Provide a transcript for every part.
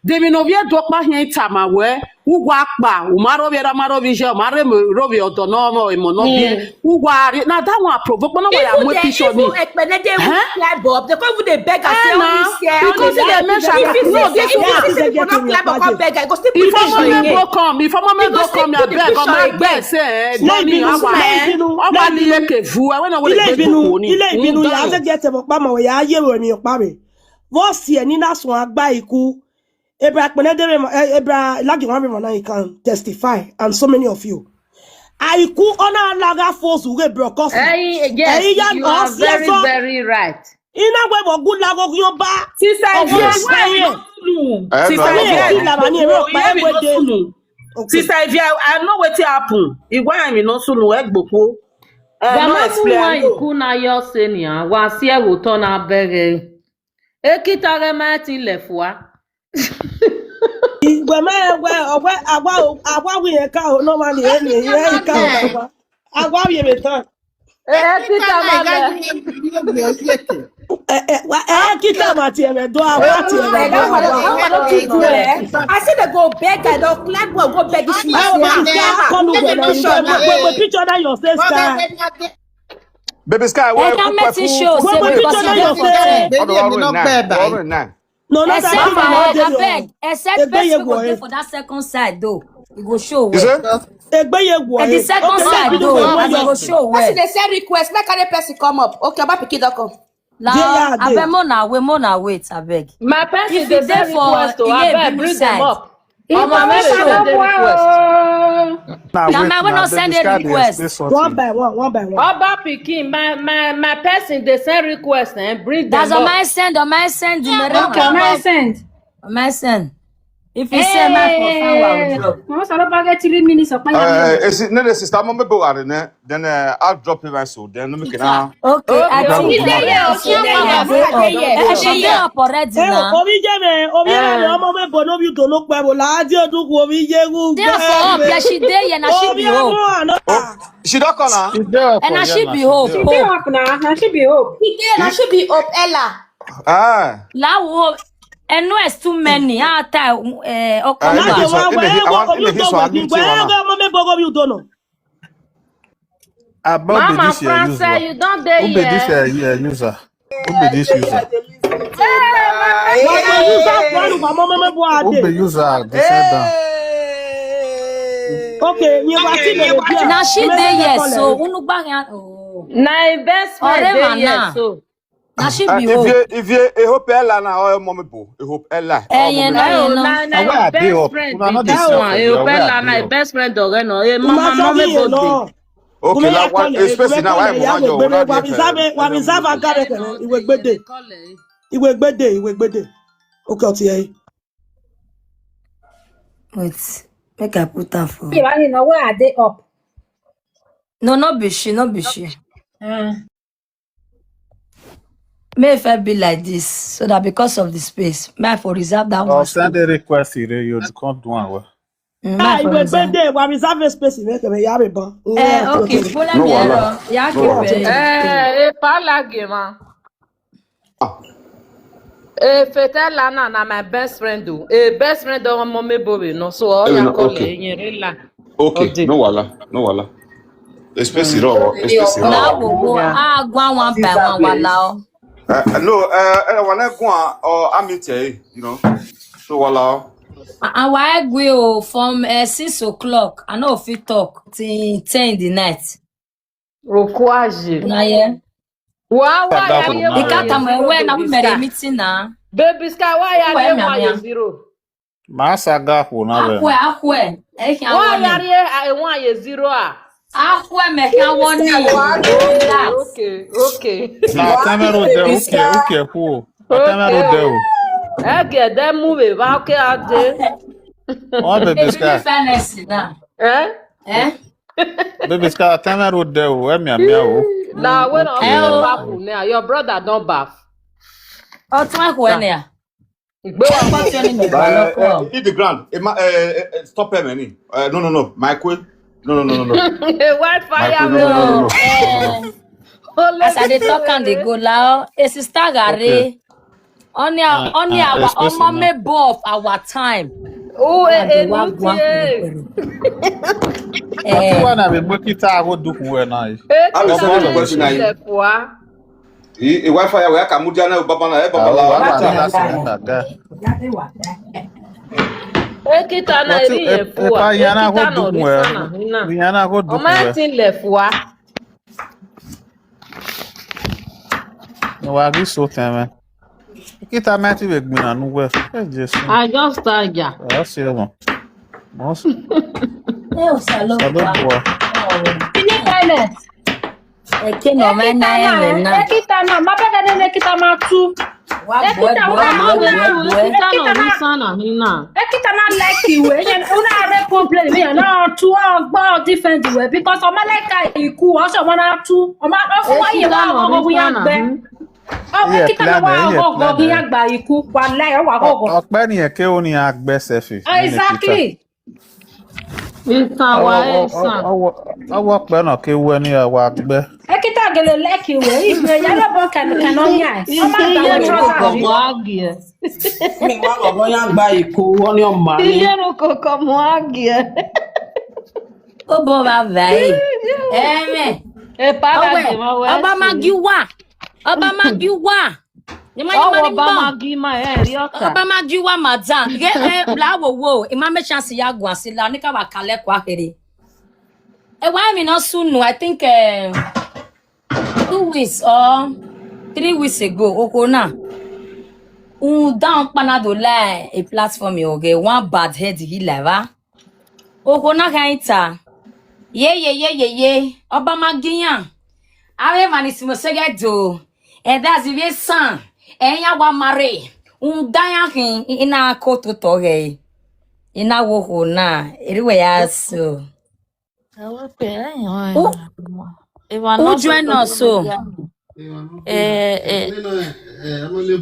Deminovia dokma hientama we ugwakpa umarovije umarovi autonomo emonobie ugwari na that one provoke no way am petition ni they can't even they beg and say all this year because they mention no this one not climb up beg I go still if Omomebo come I beg on my beg say money awa ni yeke vu I when we dey go ni ile ibinu ya ze get pa mo ya ye wo mi pa me voice ye ni na so agba Aiku Ebra Lagi Wami can testify, and so many of you. Aiku ona laga force we broadcast. Yes, you are very, very right. Ina we bo good lago yo ba. Sister, I know what happen. If why I'm not so no egbopo. No explain. Aiku na yo senior. Wa si e wo ton na bere. E kitare ma ti lefwa. Agwa we ka normally any ka agwa we metan kita mati e do agwa ti I see they go beg I don't climb go beg this picture that your face guy Baby Sky, where no, not I beg. Except person go for that second side though. It go show where. The second side though, it go show where. They say request, make any person come up. Okay, about pick it up. Now, I beg more wait, I beg. My person is there for I beg bring them up. Now, man, we not send a request. One by one. Oba Pikin, my person they send request and bring them up. That's on my send. Okay, on my send. If you send my for No, so don't forget 3 minutes of my. No, the sister Omomebo are there. Then I'll drop him so. Then we can. Okay, I think she there up already now. Omomebo no you to look by Boladi or do Obi Yegu. Therefore, yeah, she there and she be hope. She don't call her. And I should be hope. She be up now. I should be hope. I should be up, Ella. Ah. La and no, it's too many. Mama France, you don't dare user. Who be this user? Who be user? Okay, now she there yes, so na best friend yes, so. Now she be if you hope Ella na or Omomebo, hope Ella. Na best friend. Na best friend do no. Mama Omomebo. Okay, now especially now I Iwegbede. Okay, Otiye. Wait, make I put that for. You know where are they up? No, not be she. May if I be like this, so that because of the space, may I for reserve that one. Send a request here, you can't do one. Iwegbede, we reserve a space in it. Okay, follow me around. Yeah, Palagema. Fetela na my best friend do. Best friend of Omomebo no so all ya call nyerela. Okay, no wala. Especially raw. Gwa one by one wala. No, when I go or amite, you know. So wala. And why go from 6 o'clock? I know if you talk till 10 in the night. Rokwaji. Na yeah. Wow, the cat am when I'm meeting now. Baby Sky, why are you 0? Masaga who na. Akwe. Why are you 0 ah? Akwe me can one. Okay. Na camera there, okay, who? Camera there. Okay, then move it. Okay, What baby Sky? Baby Sky, camera there. Where me now when I'm now, your brother don't bath. Oh, try when ya. Hit the ground. Stop him, any. No. My queen. No. Wildfire. As I dey talk and they go loud. It's sister Gary. Only our Omomebo of our time. Oh, Wana be bokita ago duku na. E Wi-Fi ya kamudia na baba na baba Ekita na iri yefua. Ekita na orisana. Yana go duku. Omatin lefua. No agi so teme. Ekita mati be gbina nu we. Jesus. I just start ja. Asi mo. Nossa. Eu salo. Fini toilet. Que no me na. Ekita na, mabega ne ekita ma tu. Ekita na like iwe. Una re complain me na tu ogbo different way because o like Aiku o so wana tu. O ma fun wa ye wa go bu ya gbe. Ekita na wa go bu ya gba Aiku wallahi o wa go. Ọpẹ́ ni eke o ni agbe sefi. Exactly. Ọwọ́ pẹ́ náà ké wẹ́ ní ẹwà gbẹ́. Ekita gele like iwe ibe ya lo bo kan onya. O ma da wo trouser. Mi wa baba ya gba Aiku oni o ma ni. Iye no koko mo agie. O bo ba vai. Eme. E para de mo we. Oba magiwa. Oba magiwa madan. Ge la wo. E ma me chance ya gwa si la nika wa kale kwa here. E wa mi no sunu I think 2 weeks or 3 weeks ago okona. Down panado la a platform yoge one bad head healer va. Okona kaita. Ye. Oba magiyan. Ave manisimo segedo. And that's the son. And ya wa mare. Daya hin ina koto toge. Ina wo na. Iriwe ya so. Who join us so?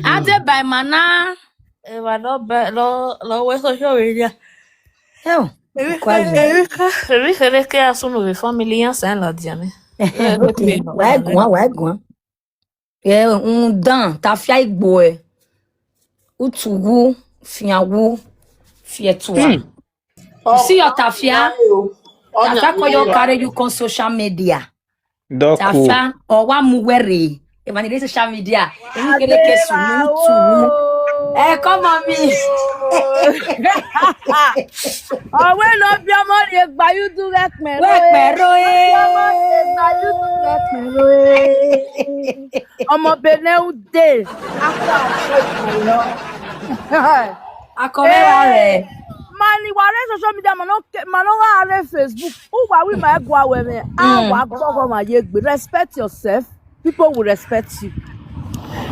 Ade by mana. Lo we social media. Oh. Erika que assume a família sem lá diane. Vai gua. Dan ta fia igbo utugu fiawu fietua. See your tafia. Tafia ko yo carry you on social media. Tafia o wa muwere. E mani dey social media. E mi kele kesu mutu. Come on me. Oh, we love your money, but you do that, man. Omomebo day. Mani wale social media mano wale Facebook. Who we might go away me? Respect yourself. People will respect you.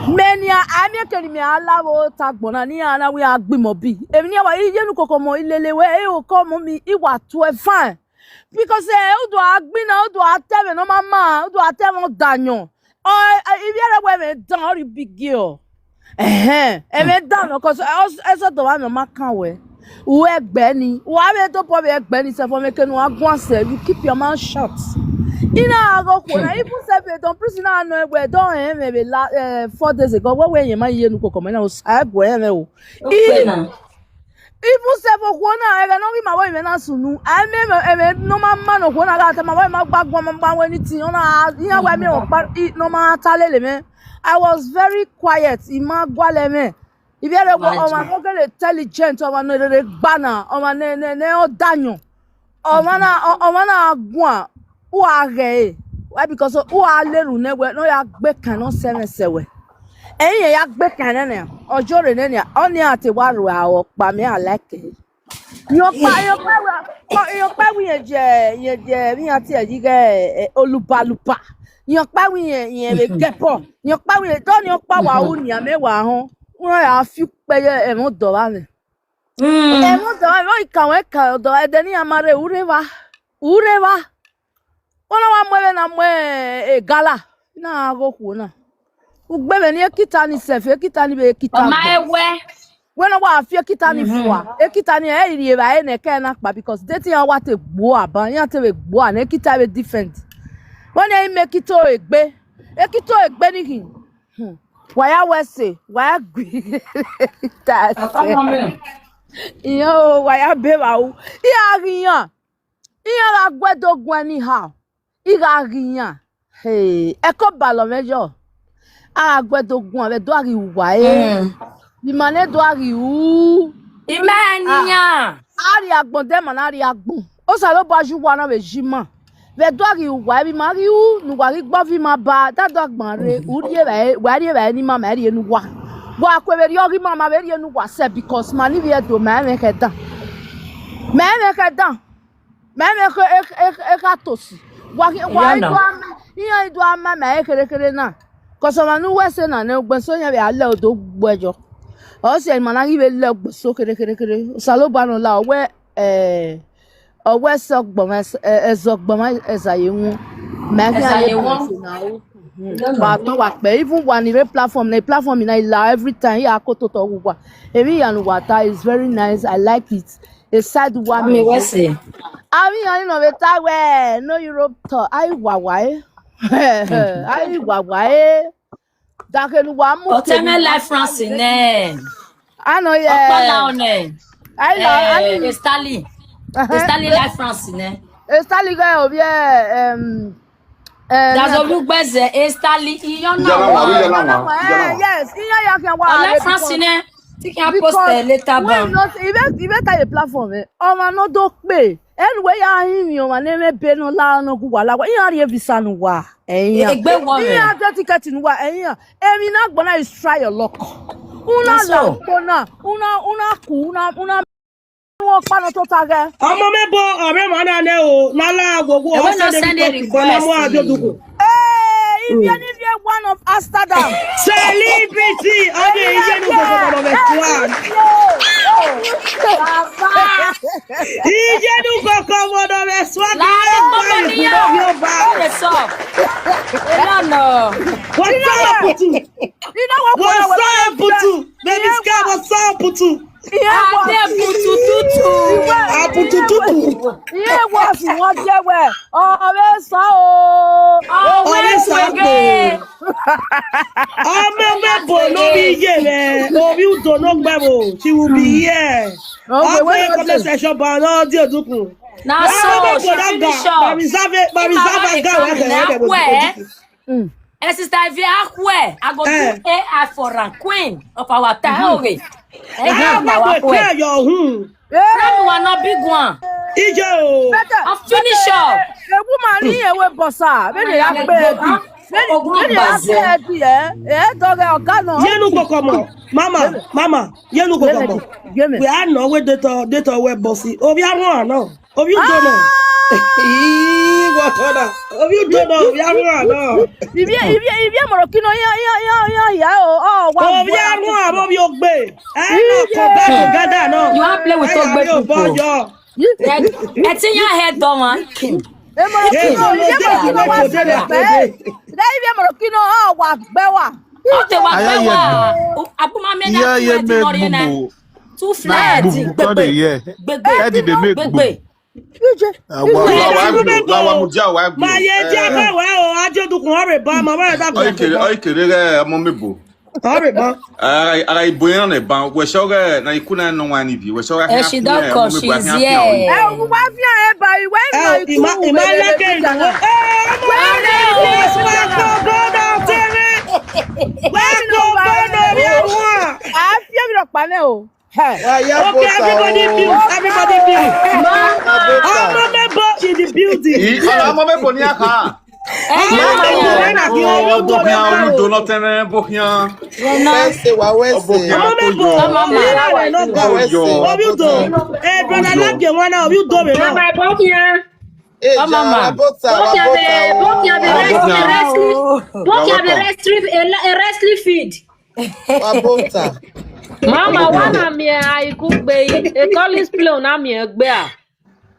Many I make me allow tagbona ni ana we agbimobi. Emi ni wa yenu kokomo ilelewe o come me iwa to e fine. Because o do agbina o do ateme no mama o do ateme danyo. If you are we down you big girl. Me down cause also do wa me makan we. Wo egbe ni. Wa be to po be egbe ni se for make no agun se. You keep your mouth shut. Ina go kona even say don't prison na no egbe don maybe 4 days ago when you man yenu kokomo na o sa egbo o. Even say for kona e no be ma wa me na sunu. I me no man no kona ga ta ma wa ma gbagbo ma ba we ni tin ona iya wa me o pa no ma talele me. I was very quiet. Ima gwale me. If you are go o ma go intelligent o ma no re gbana o ma ne o danyo. O ma na gwa why because who are leru newe no ya gbe kan no sewe eyin ya gbe kan na ojo re ne oni ati waru awo pa mi aleke yo pa wi ye mi ati ejige olubalupa yo pa wi ye be gepo yo pa wi to ni pa wa u ni amewa ho won ya fi peye e mo do ba ni e mo do o ikanwe ka do e de ni amare ureva Ona wa mwe na mwe gala na goku na ugbeme ni ekita ni sef ekita ni be ekita o ma ewe when wa afie ekita ni fua ekita ni e ri ba e na ke na pa because dating ya wa te gbo aban ya te be gbo na ekita be different when e make it ekito egbe ni hin Waya wese, waya gwi. That's it. Yo, waya beba u. Iya riyan. Iya la gwedo gwani ha. Iya riyan. Hey, eko balo mejo. A gwedo gwan be do ari wae. Bi mane do ari u. Imaniya. Ari agbonde man ari agbon. O sa lo baju wana be jima. Be do ari wae bi mari u nu wari gbo fi ma ba. Da do agbon re. U rie ba ni ma rie nu wa. Wa kwe be ri mama be rie nu wa se because mani be do ma me ke dan. Me ke dan. Me ka tosi. Wa do ama. Iya do ama me kere na. Cause manu wese na ne gbe so nya be ale odo gbejo. O se managi be le gbe so kere. Salo banu la we owe so gboma ezogboma ezayewu. Me ka ye na o. But no wa pe even one platform na ila every time ya akoto to wa. Ebi yanu water is very nice. I like it. A side one me wese. Ami yan no beta we no Europe to ai wawae. Ai wawae. Dakelu wa mu. Oteme life France ne. Ano ye. Opala one. Ai la ani Estali. Estali life France ne. Estali ga obi Dazo lugbeze Estali iyon na wa. Yes, iyon ya kan wa. Life France ne. Ti kan post later ban. Even ta platform o no do pe. Anyway, ya yin o ma ne me be no la no ku wa la. Iyan ri visa nu wa. Egbe wo me. Iyan je ticket nu wa eyan. Emi na gbona is try your luck. Una la gbona, una won pa no to tage. Omomebo ore mo na ne o lala gogo o send request mo ajoduku. If you need one of Amsterdam. Celebrity ode ijenu gogo be swan. Ijenu gogo be swan. No. What's up, Putu? What's up, Putu? Baby Sky, what's up, Putu? Iye wo si won jewe ore so o ore so pe Omomebo no be here obi udo no gbebo she will be here okay comment section ba no di odukun na so she finish up reserve guy sister Ivy Akwe I go do AI for a queen of our town. Friend one not big one. Ijo. I'll finish up. The woman here we bossa. When they are Yenu kokomo. Mama. Yenu kokomo. We are no we data web bossy. Obi aron no. Obi don't know. What other? Obi don't know. We are no. If you Morocco ya oh wow. Obi aron Obi ogbe. No come back together no. You have play with ogbe people. It's in your head, Doma. Too flat. I boyan e ban we shoga na ikuna no wani bi we shoga ha she don't call she's here everybody build. Omomebo in the building. Omomebo ni aka. Mama, wana mi Aiku gbe e college play na mi egbe a.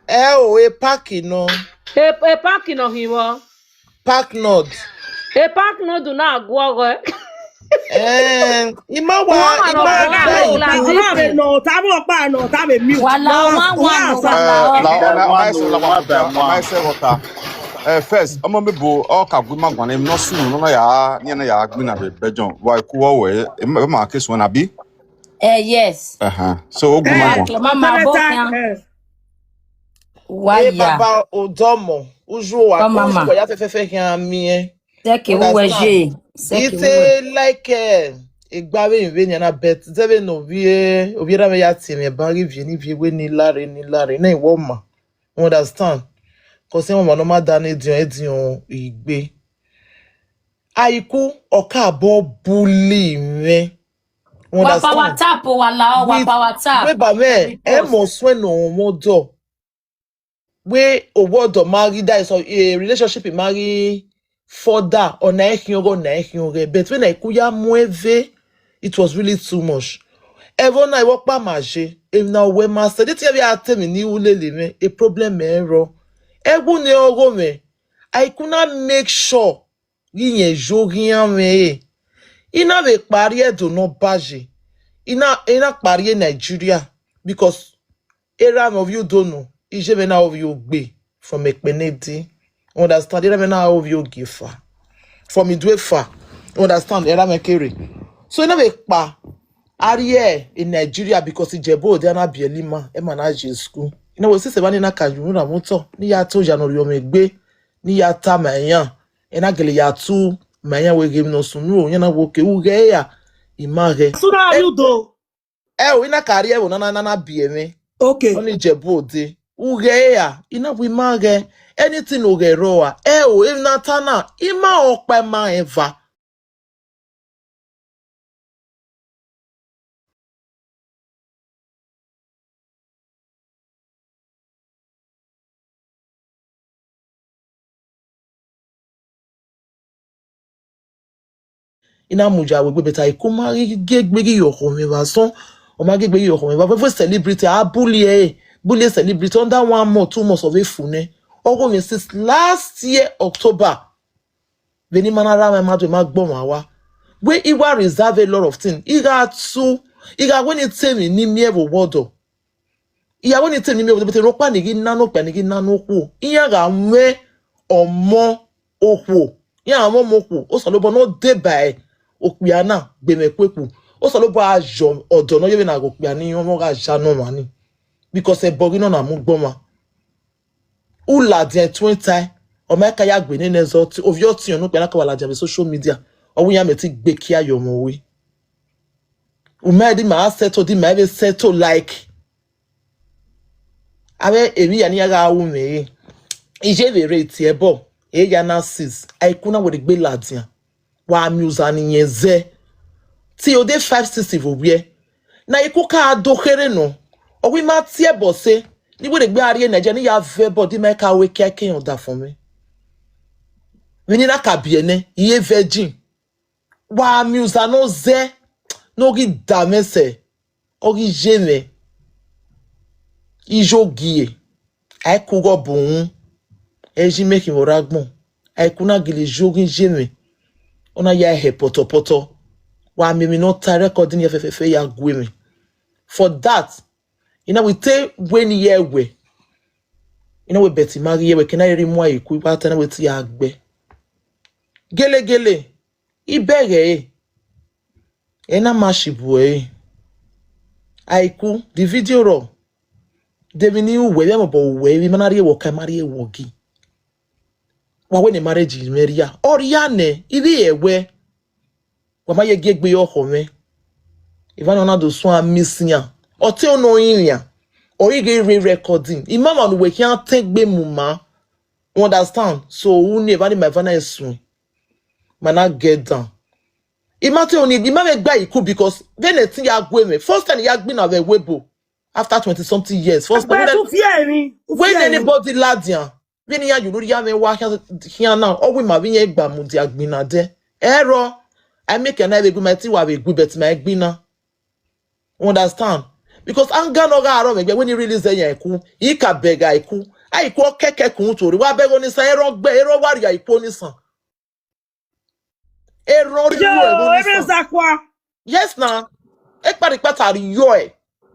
E park no. E park no hiwo. Park Nord. E park no do na agwo Ima no tabo pa no tabe mi. Wala First, Omomebo, all Kaguma Guanem, no soon, no ya, Niana ya, Gbina, Bejon, why Kuawe, my case when I be? Yes. So, Guma. Mama, both Eh, Baba Odomo, Ujo, oh, mama. Wa ya fefe here. It's like Igbawe inve na bet zebe no vie obiera me ya time ba review ni vie we ni lare na iwo ma. Understand? Cause mo no ma da na edion igbe. Aiku oka abo bully me. Understand? Power tap wala wa power tap. We ba me e mo swen no mo do. We owodo marry that is a relationship marry further or na ehinore but when Aiku ya mueve it was really too much. Even I work by maje, if now we master, this year we are telling me me a problem me ro. Egu ne ogo me, I could not make sure yin jogian me. Ina ve barrier do not baje. Ina barrier Nigeria because era of you don't know. Ije me now of you be from Ekpenedi. Understand? Era me now of you give far. From Idwe far. Understand? Era me carry. So ina ve pa. Ariye in Nigeria because Ijebo they na bielima e manage school. You know we see sebani na kajunu na moto ni ya to January omegbe ni ya ta mayan e na gele ya tu mayan we give no sunu yen na wo ke uge ya image. Suna you do. We na career wo na bieme. Okay. Only Ijebo de uge ya ina we mage anything uge roa. If na tana ima okpa ma eva. Ina muja we beta ikuma gegbegi yohome bason o ma gegbegi yohome ba for celebrity bully celebrity under 1 month 2 months of a fune ogo me since last year October veni manara ma ma gbon wa we iwa reserve a lot of things iga when it tell me ni mi evo wodo iya when it tell me mi evo ro pa ni nano ku iya ga nwe omo okwo ya omo moku o so lo bo no dey by Okpiana gbemekweku o so lo bo ajo odo no yewe na Okpiana ni won ga ja no mani because e bogi no na mu gboma ula de 20 o me ka ya gbe ni nezo ti ovio ti onu pe na ka wala jabe social media o ya me ti gbe ki ayo mo we o me di ma settle di ma be settle like abe emi ya ni ga wu me ije be rate e bo e ya na 6 Aiku na we de gbe ladian wa musani yeze ti o de 560 vo wie na Aiku ka dokere no o wi ma ti e bo se ni we de gbe ari Nigeria ni ya ve body make ka we keke on da for me we ni na ka biene iye virgin wa musano ze no gi damese o gi jeme ijogie Aiku go bun eji make mo ragbon Aiku na gile jogi jeme ona ya he poto wa me no ta recording ya fefe ya gwemi for that we take when year we we beti mari ye we can I remo Aiku pa ta na we ti ya gbe gele ibere na mashibu Aiku the video raw de ni we be mo bo we bi manari wo ka mari wo gi wa we ni marriage meria oriane ibi ewe wa ma ye gegbe yo home even ona do so missing ya o te ono yin o ige recording imama no we kan tegbe mu ma understand so who never my vana esun mana get down imate oni imame gba Aiku because then etin ya gwe me first time ya gbe na we webo after 20 something years first time when anybody ladian when ya you ya me wa here now o we ma bi yen gba mu di agbina de ero I make an ebe my ti wa be good bet my agbina understand because anga no ga aro me when you release Aiku he ka beg Aiku keke kun tori wa be go ni san ero wari Aiku ni san yes na e pari patari yo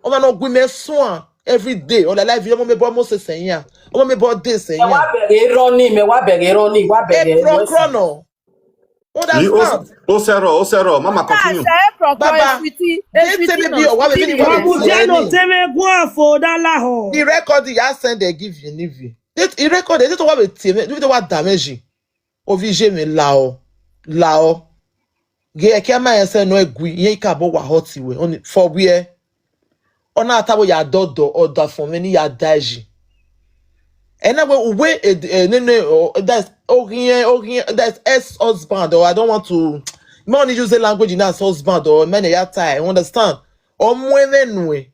o ma no gwi me so every day on the live Omomebo almost saying ya. Omomebo day saying ya. Wa bere roni, me wa bere roni, wa bere. Chrono. Understand? Osero, mama continue. Baba, they tell me be your wife, the record you send they give you, Nivi. The record they don't want to do what damage. Ovije me lao. Ge ekema yese no egui, ye ka bo wa hot we on for where. Ona atabo ya dodo order for many ya daji. And I will wait that's that's ex-husband, or I don't want to money use the language in as husband or many ya tie, understand? Or mwenwe.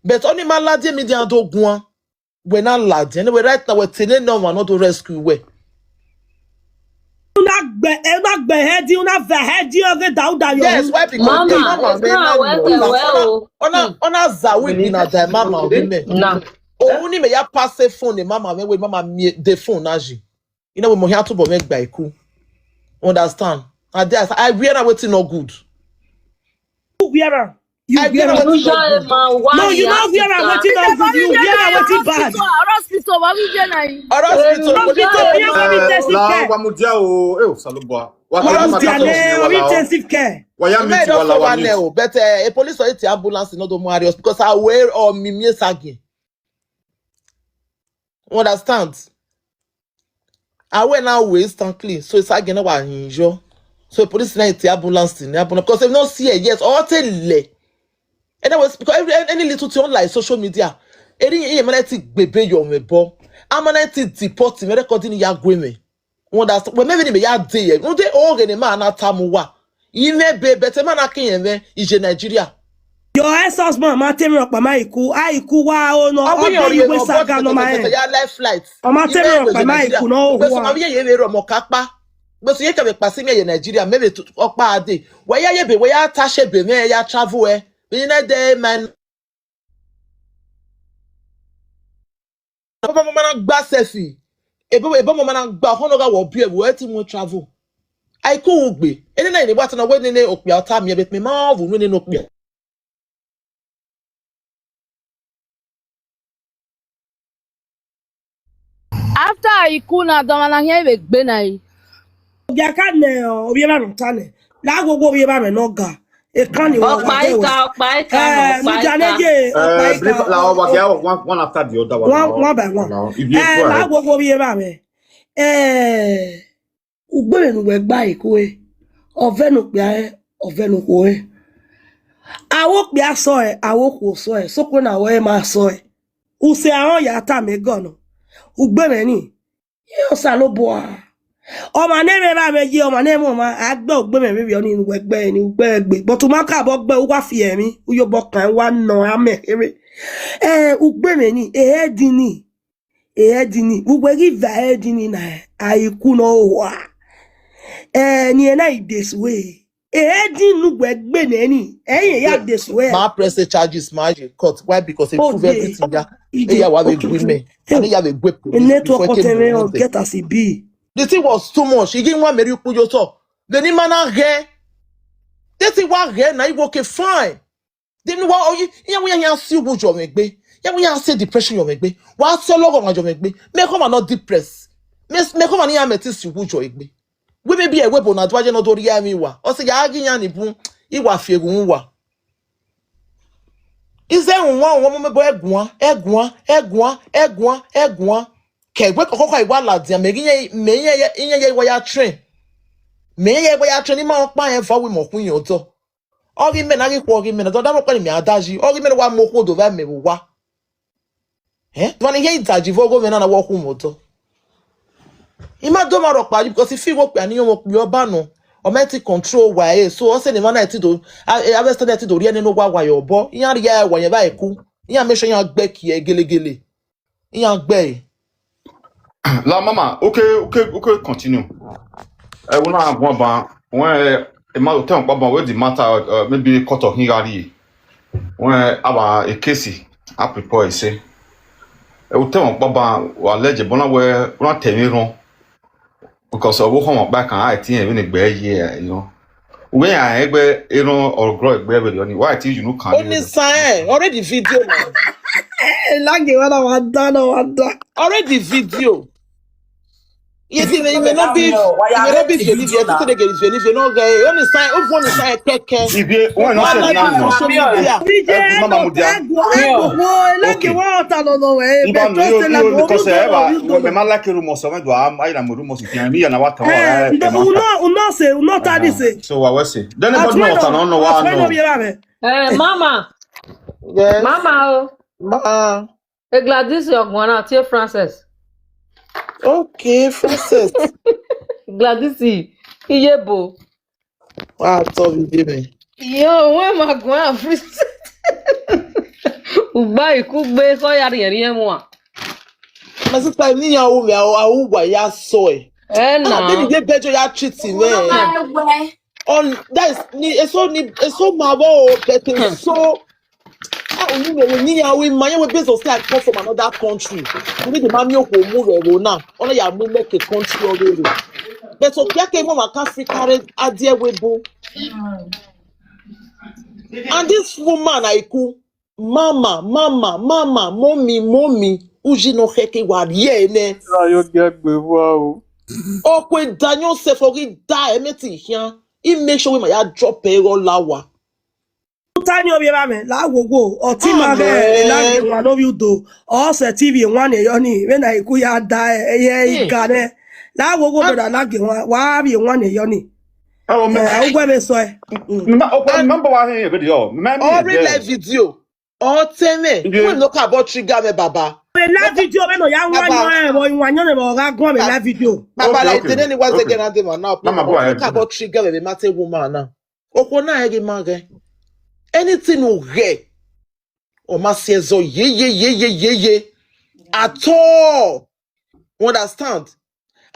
But only my lad me the ando gwan when I lad. Anyway, right now we're telling no one not to rescue way. Yes, why? Because Mama, it's not well. Ona zawi in a die mama women. Nah. Only me ya pass the phone the mama when mama me the phone aji. You know we mo here to bo make by Aiku. Understand? And that's I wear na wetin no good. You wear No, you not wear wetin no good. You wear wetin bad. Hospital, what we get now? La wamudia o salubwa. Intensive care. But a police or a ambulance in other areas because I wear or me sagging. Understand? I wear now waste and clean, so it's again about injure. So police night ambulance in ambulance because if not see it, yes, or tell le. And that was because any little thing like social media. Any magnetic baby your mebo. I'm magnetic deport me recording ya gweme. Understand? When maybe me ya day. No dey organ man na tamuwa. Ime be better man akin me ije Nigeria. Your ex-husband, Matemi Aiku, Aiku wa no. You we saga no my. Ya life flight. Matemi Aiku no. Because my ye ro mo kapa. Because ye ka be passing me Nigeria maybe to okpa ade. Where ye be where tashe be me ya travel eh. Be na dey man. Papa mama na gba selfie. Ebo mama na gba honoga wo bi e wo eti mo travel. Aiku ugbe. Eni na ni what na we ni okpia ota me bet me ma vu ni okpia. After Aiku na domana here we gbe na yi. Bia ka ne obi ba no tane. La gogo obi ba me no ga. E kan ni wo. One after the other one. One by one. La gogo obi ba me. Ugbe nu we gba Aiku e. Ovenu pia e, ovenu ko e. Awo pia so e, awo ko so e. So ko na we ma so e. Use awon ya ta me gono. Ugbe me ni. Yo saloboa. O ma ne me ba me ji o ma ne mo ma agbe ugbe me bi oni nu egbe ni ugbe. But o ma ka bo gbe o wa fi emi. Uyo bo kan wa no ame ere. Ugbe me ni ehedini. Ugbe gi va ehedini na Aiku no wa. Ni na this way. Ehedini ugbe egbe na ni. Ya this way. Ma press the charges ma cut. Why? Because it prove everything ya. Yeah, what we women. And you have a good network get as it be. The thing was too much. He didn't want me to put your talk. The man here. This is what here now you okay fine. Then what you see what you make be. We say depression you make be. What so long on you make be. Make come not depressed. Make come and you metis you you be. We may be a weapon at why you not do me wa. Or say ya agin ya ni bun. Iwa fiegun wa. Is there one woman boy egwan? Kegwe kokoko iwa ladia meye ya train. Meye ya train ni ma pa en fa we mo kun yan to. Ori me na ri ko ori me na do da mo pa ni mi adaji. Ori me wa mo ko do va me wa. To ni ye itaji fo go me na wo kun mo to. Ima do ma ro pa because if you work ani mo pe oba no. O meti control wa so o se ni man na ti do I stand ti do ri eni no wa yo bo yan ri ya wa yen ba Aiku yan me so yan gbe ki e gelegele yan gbe La mama, okay, continue. I will not go back when a man tell me what the matter maybe cut of hingari when about a case I prepare say I will tell me Baba or legend bona where not tell me wrong because I will come back and I think even a bad year, you know. When I or grow a baby on why you know can only sign already video Lagi wana wanda. Already video. Yes, it may not be Philip. Yes, to the girls, Philip. You know, guy. Only sign. If one is sign, keke. If you when not say now, Social media. Mama Mudia. Lagi wata no we. Iba no because eba me malaki rumo so me do am ai na rumo si tian mi na wata wa. Uno tadi se. So what we say? Then nobody know what no wa no. Mama. Yes. Mama. Ma. Gladys Ogwana, tie Frances. Okay, Frances. Gladys, Iyebo. Wow, tough you me. Yo, where am I going? Frances. Ubai kugbe so yari mo. My sister ni ya o me awu wa ya so e. Na. Then dey bejo ya treat me. On that is it's so marvel that is so ni ya we man we based on say I come from another country. We need the mami o ko mu re now. Ona ya mu make a country already. But so ya ke mo ma Africa adie we bo. And this woman Aiku, mama, mommy, uji no heke wa ye ne. Ayo gagbe wa o. Okwe Daniel se for it die emeti here. He make sure we ma drop payroll lawa. Tanyo bi ba me la gogo o ti ma be la ge wa no you do o se TV one e yo ni we na Aiku ya da ye ikane la gogo be da la ge wa bi one e yo ni. Oh me ugwa be so e. Remember what here video. All live video. Oh teme. We look about trigger me baba. La video me no ya wanyo ne mo ga gwa me la video. Baba like the then was again and them now. Mama go ahead. Look about trigger me matter woman now. Okona ege mage. Anything o ge. O ma se zo ye. At all. Understand?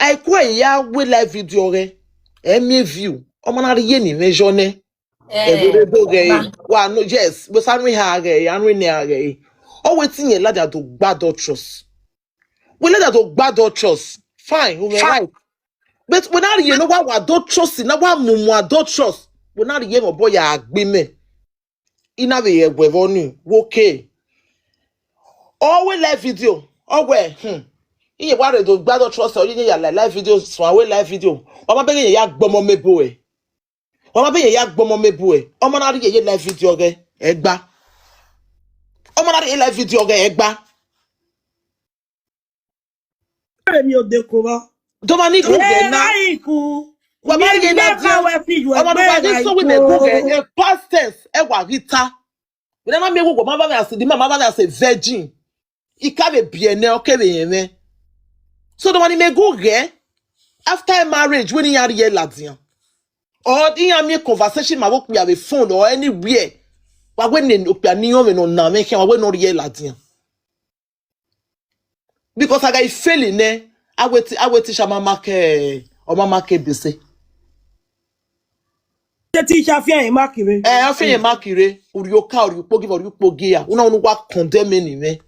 I kwa ya we live video re. Emi view. Omo na ye ni measure ne. Wa no yes, but sanwe ha ge, anwe ne ha ge. O wetin ye ladder to gbado trust. We ladder to gbado trust. Fine, we right. But when na ye no wa do trust, na wa mumu do trust. We na ye mo boy ya agbe me. Ina be ye gwevonu, okay. O we live video. O we iye wa re do gbado trust o yin ya live video so we live video. O ma be ye ya Omomebo e. Oma be ya Omomebo e. Omo na ye live video ge egba. Omo na ye live video ge egba. Mi o dekova. Domani go ge na. Aiku. Wa ba ye na di. Omo na be so we me go ge e past tense e wa rita. We na me go ma ba me as di ma ba me as a virgin. I ka be biene o ke be yen me. So domani me go ge after marriage when you are here ladian. Or in a conversation my work we have a phone or anywhere. But when they opinion no na me can we no real ladian. Because I got failing there, I wait teach mama ke or mama ke bese. The teacher fear makire. I fear makire, or you cow, you pogi or you pogia. Una no wa condemn me.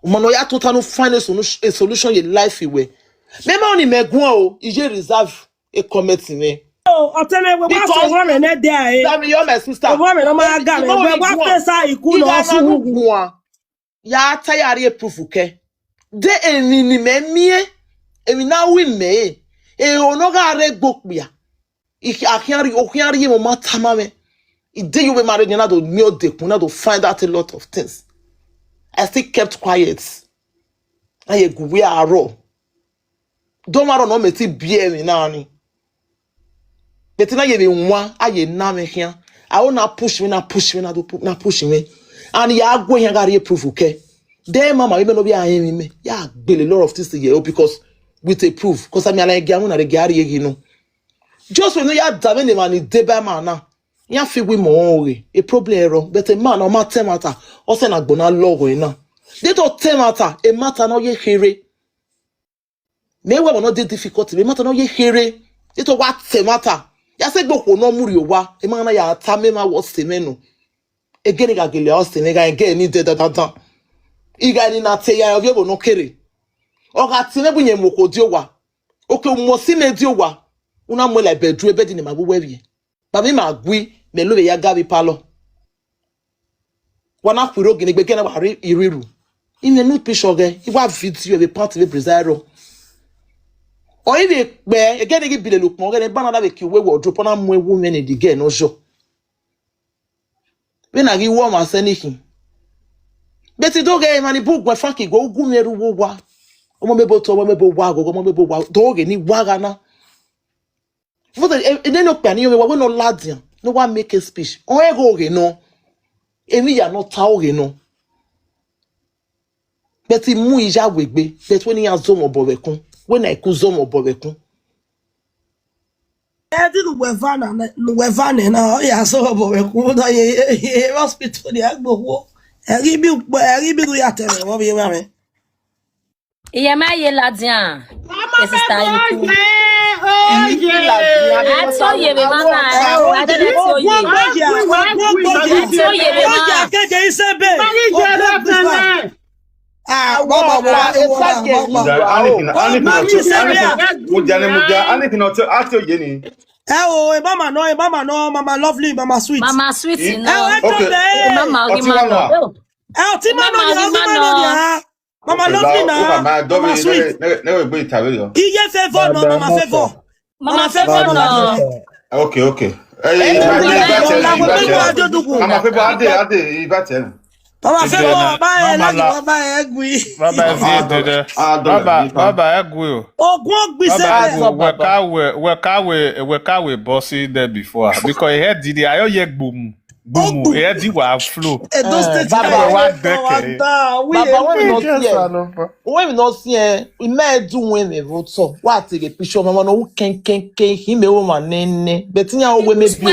Umano ya total no find a solution in life away. Remember only me go ije reserve a comment me. Oh, tell me we want to woman there. Tell me you're my sister. Woman no ma ga me. We want to Aiku no so. Ya tayari proof ke. De eni me mie. Emi na win me. E ono ga re gbokpia. Iki akiari mo matama me. I dey you be married na do mi o dekun na to find out a lot of things. I still kept quiet. Aye guwe aro. Don't matter no me ti bie me na ni. Betina ye be nwa aye na me hia. I will not push me na push me. And ya go here ga re proof ke. There mama we no be ayen me. Ya gbele lot of things here because with a proof because I me like ga na re ga re you know. Just when you are damn the man deba man na. Ya fi we mo we. A problem error but a man o matter matter. O se na gbona logo na. They don't tell matter a matter no ye here. Me we no dey difficult me matter no ye here. They to what matter. Ya se gboko no muri owa e ma na ya ata me ma wo se me no egeni ga gele o se me ga ge ni de da iga ni na te ya obi bo no kere o ga ti me bunye moko di owa oke mo si me di owa una mo la bedru e bedi ni ma buwe wie ba mi ma gui me lo be ya gabi palo wana kwiro gini gbe kena wa iriru Il me nous pêcherait, il va vidéo et prendre le brisero. Or il est ben, again il be le look more, and banana avec you we drop on a more women in the game no show. When I give one was anything. But it don't get money book, my funky go meru wa. Omomebo to Omomebo wa go Omomebo wa dog ni wagana. For the then no penny we no ladian. No one make a speech. On ego no. Emi ya no ta oge no. But he mu ija wegbe. But when he has zomo bobekun. When I ku zomo bobekun. Didn't wevana now. Yeah, so bobekun. He hospital the agbo. Eribi do ya tell me what be mama. Iyema ye ladian. Sister Aiku. I saw you be mama. I don't know you. Mama lovely, mama sweet. Mama sweet, no. Mama lovely na. Mama sweet. Iye favor no, mama favor. Mama favor no. Okay. Mama favor ade. Mama favor bye egui. Baba egui. Ogun gbise. Wekawe bossy there before because he had the ayo ye boom. Boom, he had the flow. Baba when we not see we may do when we vote so what take a picture mama no ken him a woman nene but nya we me be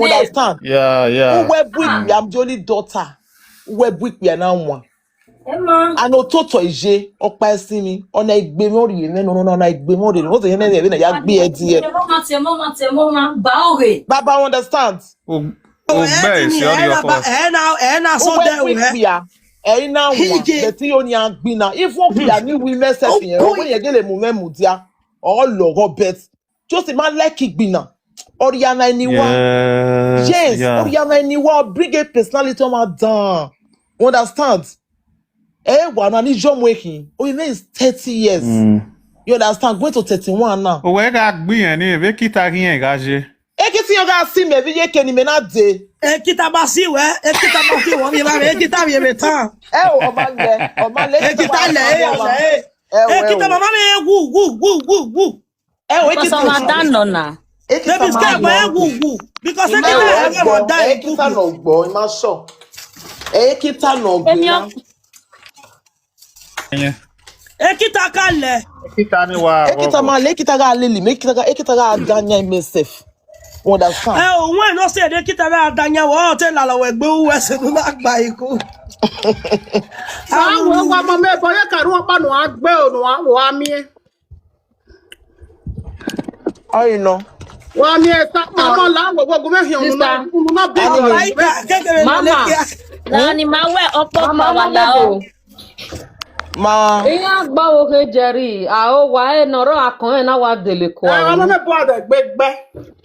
understand yeah we bring am jolly daughter we bring we na one and ototo ije opa esi mi ona igbe mi ori me no na igbe mi ori o se yen na ya gbe e die Baba understand now so there we now one the thing only agbina if one be ani we message yen o ye gele mu memu dia or logo bet just a man like igbina Oriana anyone yes Oriana anyone bring a personality on down understand one and is John waking oh he is 30 years you understand going to 31 now o we ga gbin ni we kita rin gaje ekiti yo ga si me vi ye keni me na de ekita ba si we wo mi ba me ekita mi me tan o ma le ekita le ekita mama me gu ekita ma dan no na baby sky ba gu because ekita e die ekita no gbo ma so ekita no gbo ekita kale ekita ni wa ekita ma le ekita ga leli me ekita ga danya myself understand when no say ekita ga danya wo te la lo egbe wo se no ma gba iku àwọn wa mo me boye karu opa no agbe onu wa mi I know wa mi ta mama la wo go me hin onu na bi mama na ni ma we opo mama la o ma iya gba oke jerry a o wa e noro akon na wa dele ko àwọn me bo ade gbegbe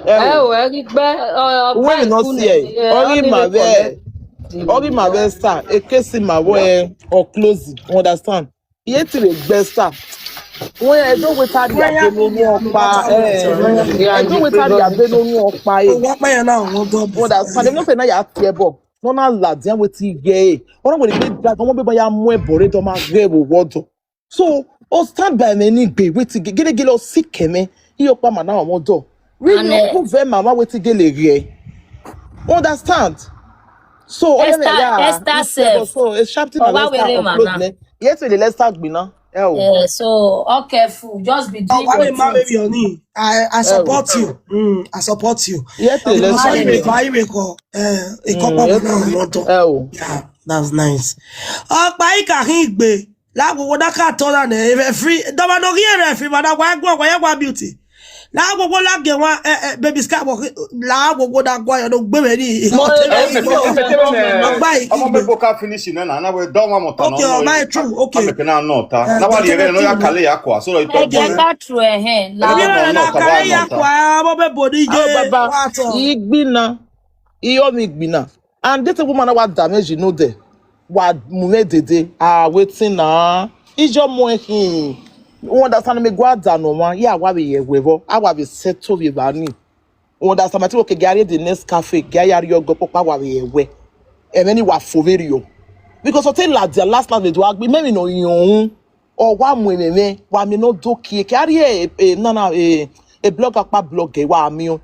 o e gbe we no see ori ma be star ekesi ma we or close understand iye ti le gbe star when I don't wait at the opa I don't wait at the opa understand no say na ya tiebo no na lad yan wetin ge ona we dey drag omo be ya mu ebore to ma ge wo wodo so o stand by me ni gbe wetin gele o sikeme iyo pa ma na omo do really go ve mama wetin gele re understand so Esther self so it's sharp thing na yes we dey let's start gbina so all careful just be doing I support you I support you yes let's yeah that's nice pa ika hin gbe la gbogbo daka to na e free do ma no ri free ma da gwa gwa beauty la gbogbo la ge wa baby sky la gbogbo da gwa yo do gbe me ni Omomebo ka finish na we don wa moto no okay my true okay na no ta na wa re no ya kale ya kwa so lo ito ka true la kale ya kwa Omomebo ni je igbina iyo mi gbina and this woman wa damage you know there wa mume dede waiting na ijo mo hin understand me gwada no one ya wa be yewevo awa be settle be bani understand mati okay gari the next cafe gari yo go popa wa be yewe e many wa foverio because hotel la the last we do agbe me no yun o wa mu ememe wa mi no dokie gari a blog akpa blog wa mi o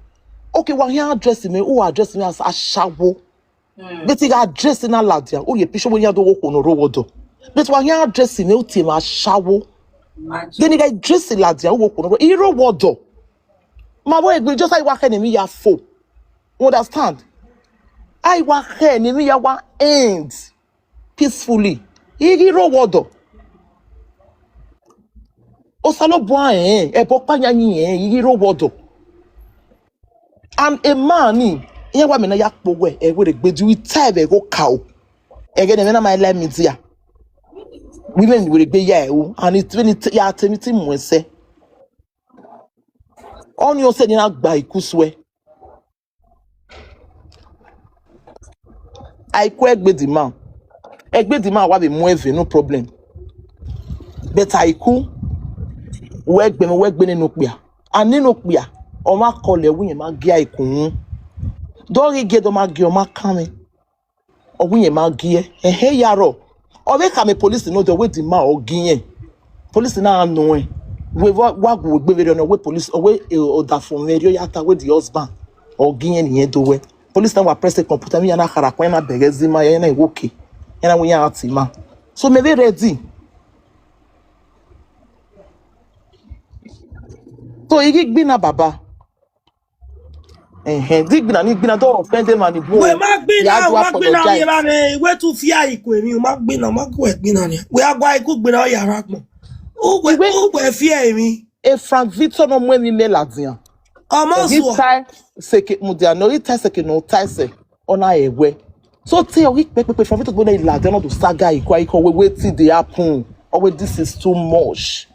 okay wa here address me who address me as ashawo but he address na ladia o ye pisho wonya do wo ko no rowodo but wa here address me o ti ma ashawo then he address ladia wo ko no iro wodo my boy just like wa enemy ya fo understand I wa enemy ya wa end peacefully iro wodo o salo bo e bo panyanyi iro wodo and a man here wa me na yakpo we e we gbedu we time e go cow e get na my let me dia women we gbe ya e o and it when it ya temiti mo se on you say na gba ikuswe Aiku egbe di man wa be mo eve no problem but Aiku we gbe ninu pia and ninu pia o ma kole wuyen ma gi Aiku dori ge do ma gi o ma kan mi ogun yen ma gi yaro o be ka me police no do we di ma o gi yen police na no we wa go gbe very no we police o we o da fun me ya ta we the husband o gi yen yen do we police na wa press the computer mi na khara kwa na begezi ma yen na iwoke yen na we yan ati ma so me be ready so igi gbina baba digbina ni gbina do offend them and go we ma gbina ye ba me we tu fi Aiku emi o ma gbina ni we agwa Aiku gbina o yara gbon o we fi emi e Frank Victor no mo mi me ladian omo so tai seke mudia no tai seke no tai se ona ewe so te o pepe Frank Victor go na ladian no do saga Aiku we wetin dey happen or this is too much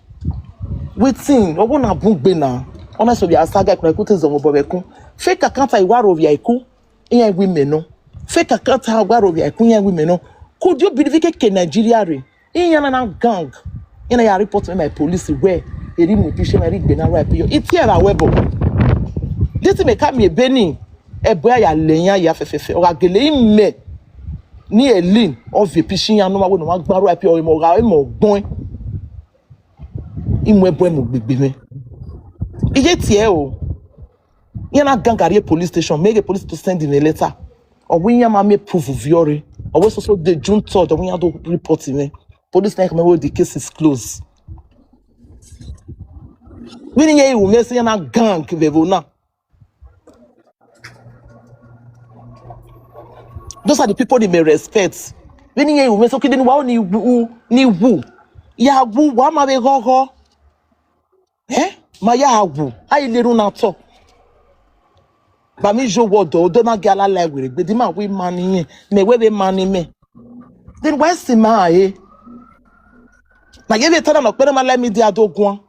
wetin owo na bugbe na ona so bi asaga Aiku te zo mo bobekun fake account iwaro bi Aiku iyan women no fake account iwaro bi Aiku iyan women no could you believe ke Nigeria re iyan na gang ina ya report me my police where eri mu pishe na rigbe na right yo itiera webo this me ka me beni ebo ya leyan ya fefefe o agele ime ni elin of pishe yan no ma wo no ma gbaru right yo mo ga mo gbon imu ebo mo gbegbe me iye tie o yana gangare police station make a police to send in a letter or when you make proof of your or we so the June 3rd or when you do report me police like me the case is closed when you me say yana gang vevona those are the people they may respect when you me so kidin wa ni wu ya wu wa ma be gogo ma ya wu ai leru na to ba mi jo wodo do ma gala la were gbe di ma we mani me we be mani me then why si ma na ye be tada no pe ma la mi di adogun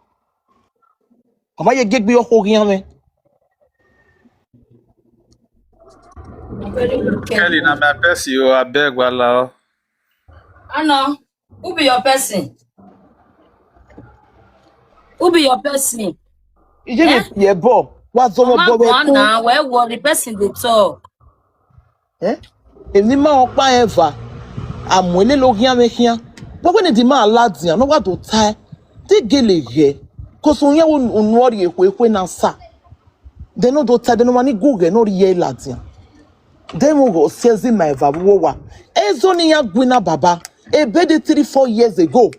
o ma ye gegbe yo ko rian me Kelly, na my person, you I beg, Wahala. Anna, who be your person? Who be your person? ije ye bo wa zo mo bo be ku na where the person dey talk. Emi ma opa eva amwele lo rian me rian but when the man ladian no wa do tai ti gele ye ko so yen onu ori ekwe na sa de no do tai de no mani google no ye ladian dem go sezi my vawo wa ezo ni ya gwina baba e bedi 3-4 years ago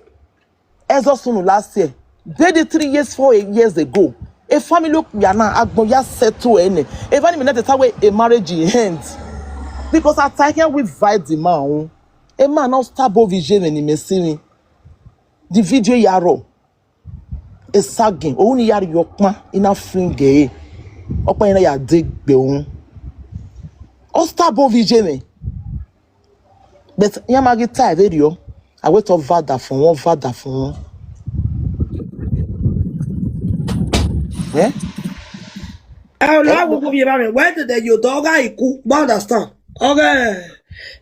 ezo sunu last year bedi 3 years 4 years ago a family ya na agbon ya settle ene even me net way a marriage end because at time we fight the man a man now stable vision ni mesini the video yaro e sagin o ni yari yopon ina fringe opon ina ya degbe ohun o stable vision but yamagi tie video I wait of vada fun won where did you dog Aiku? Understand? Okay.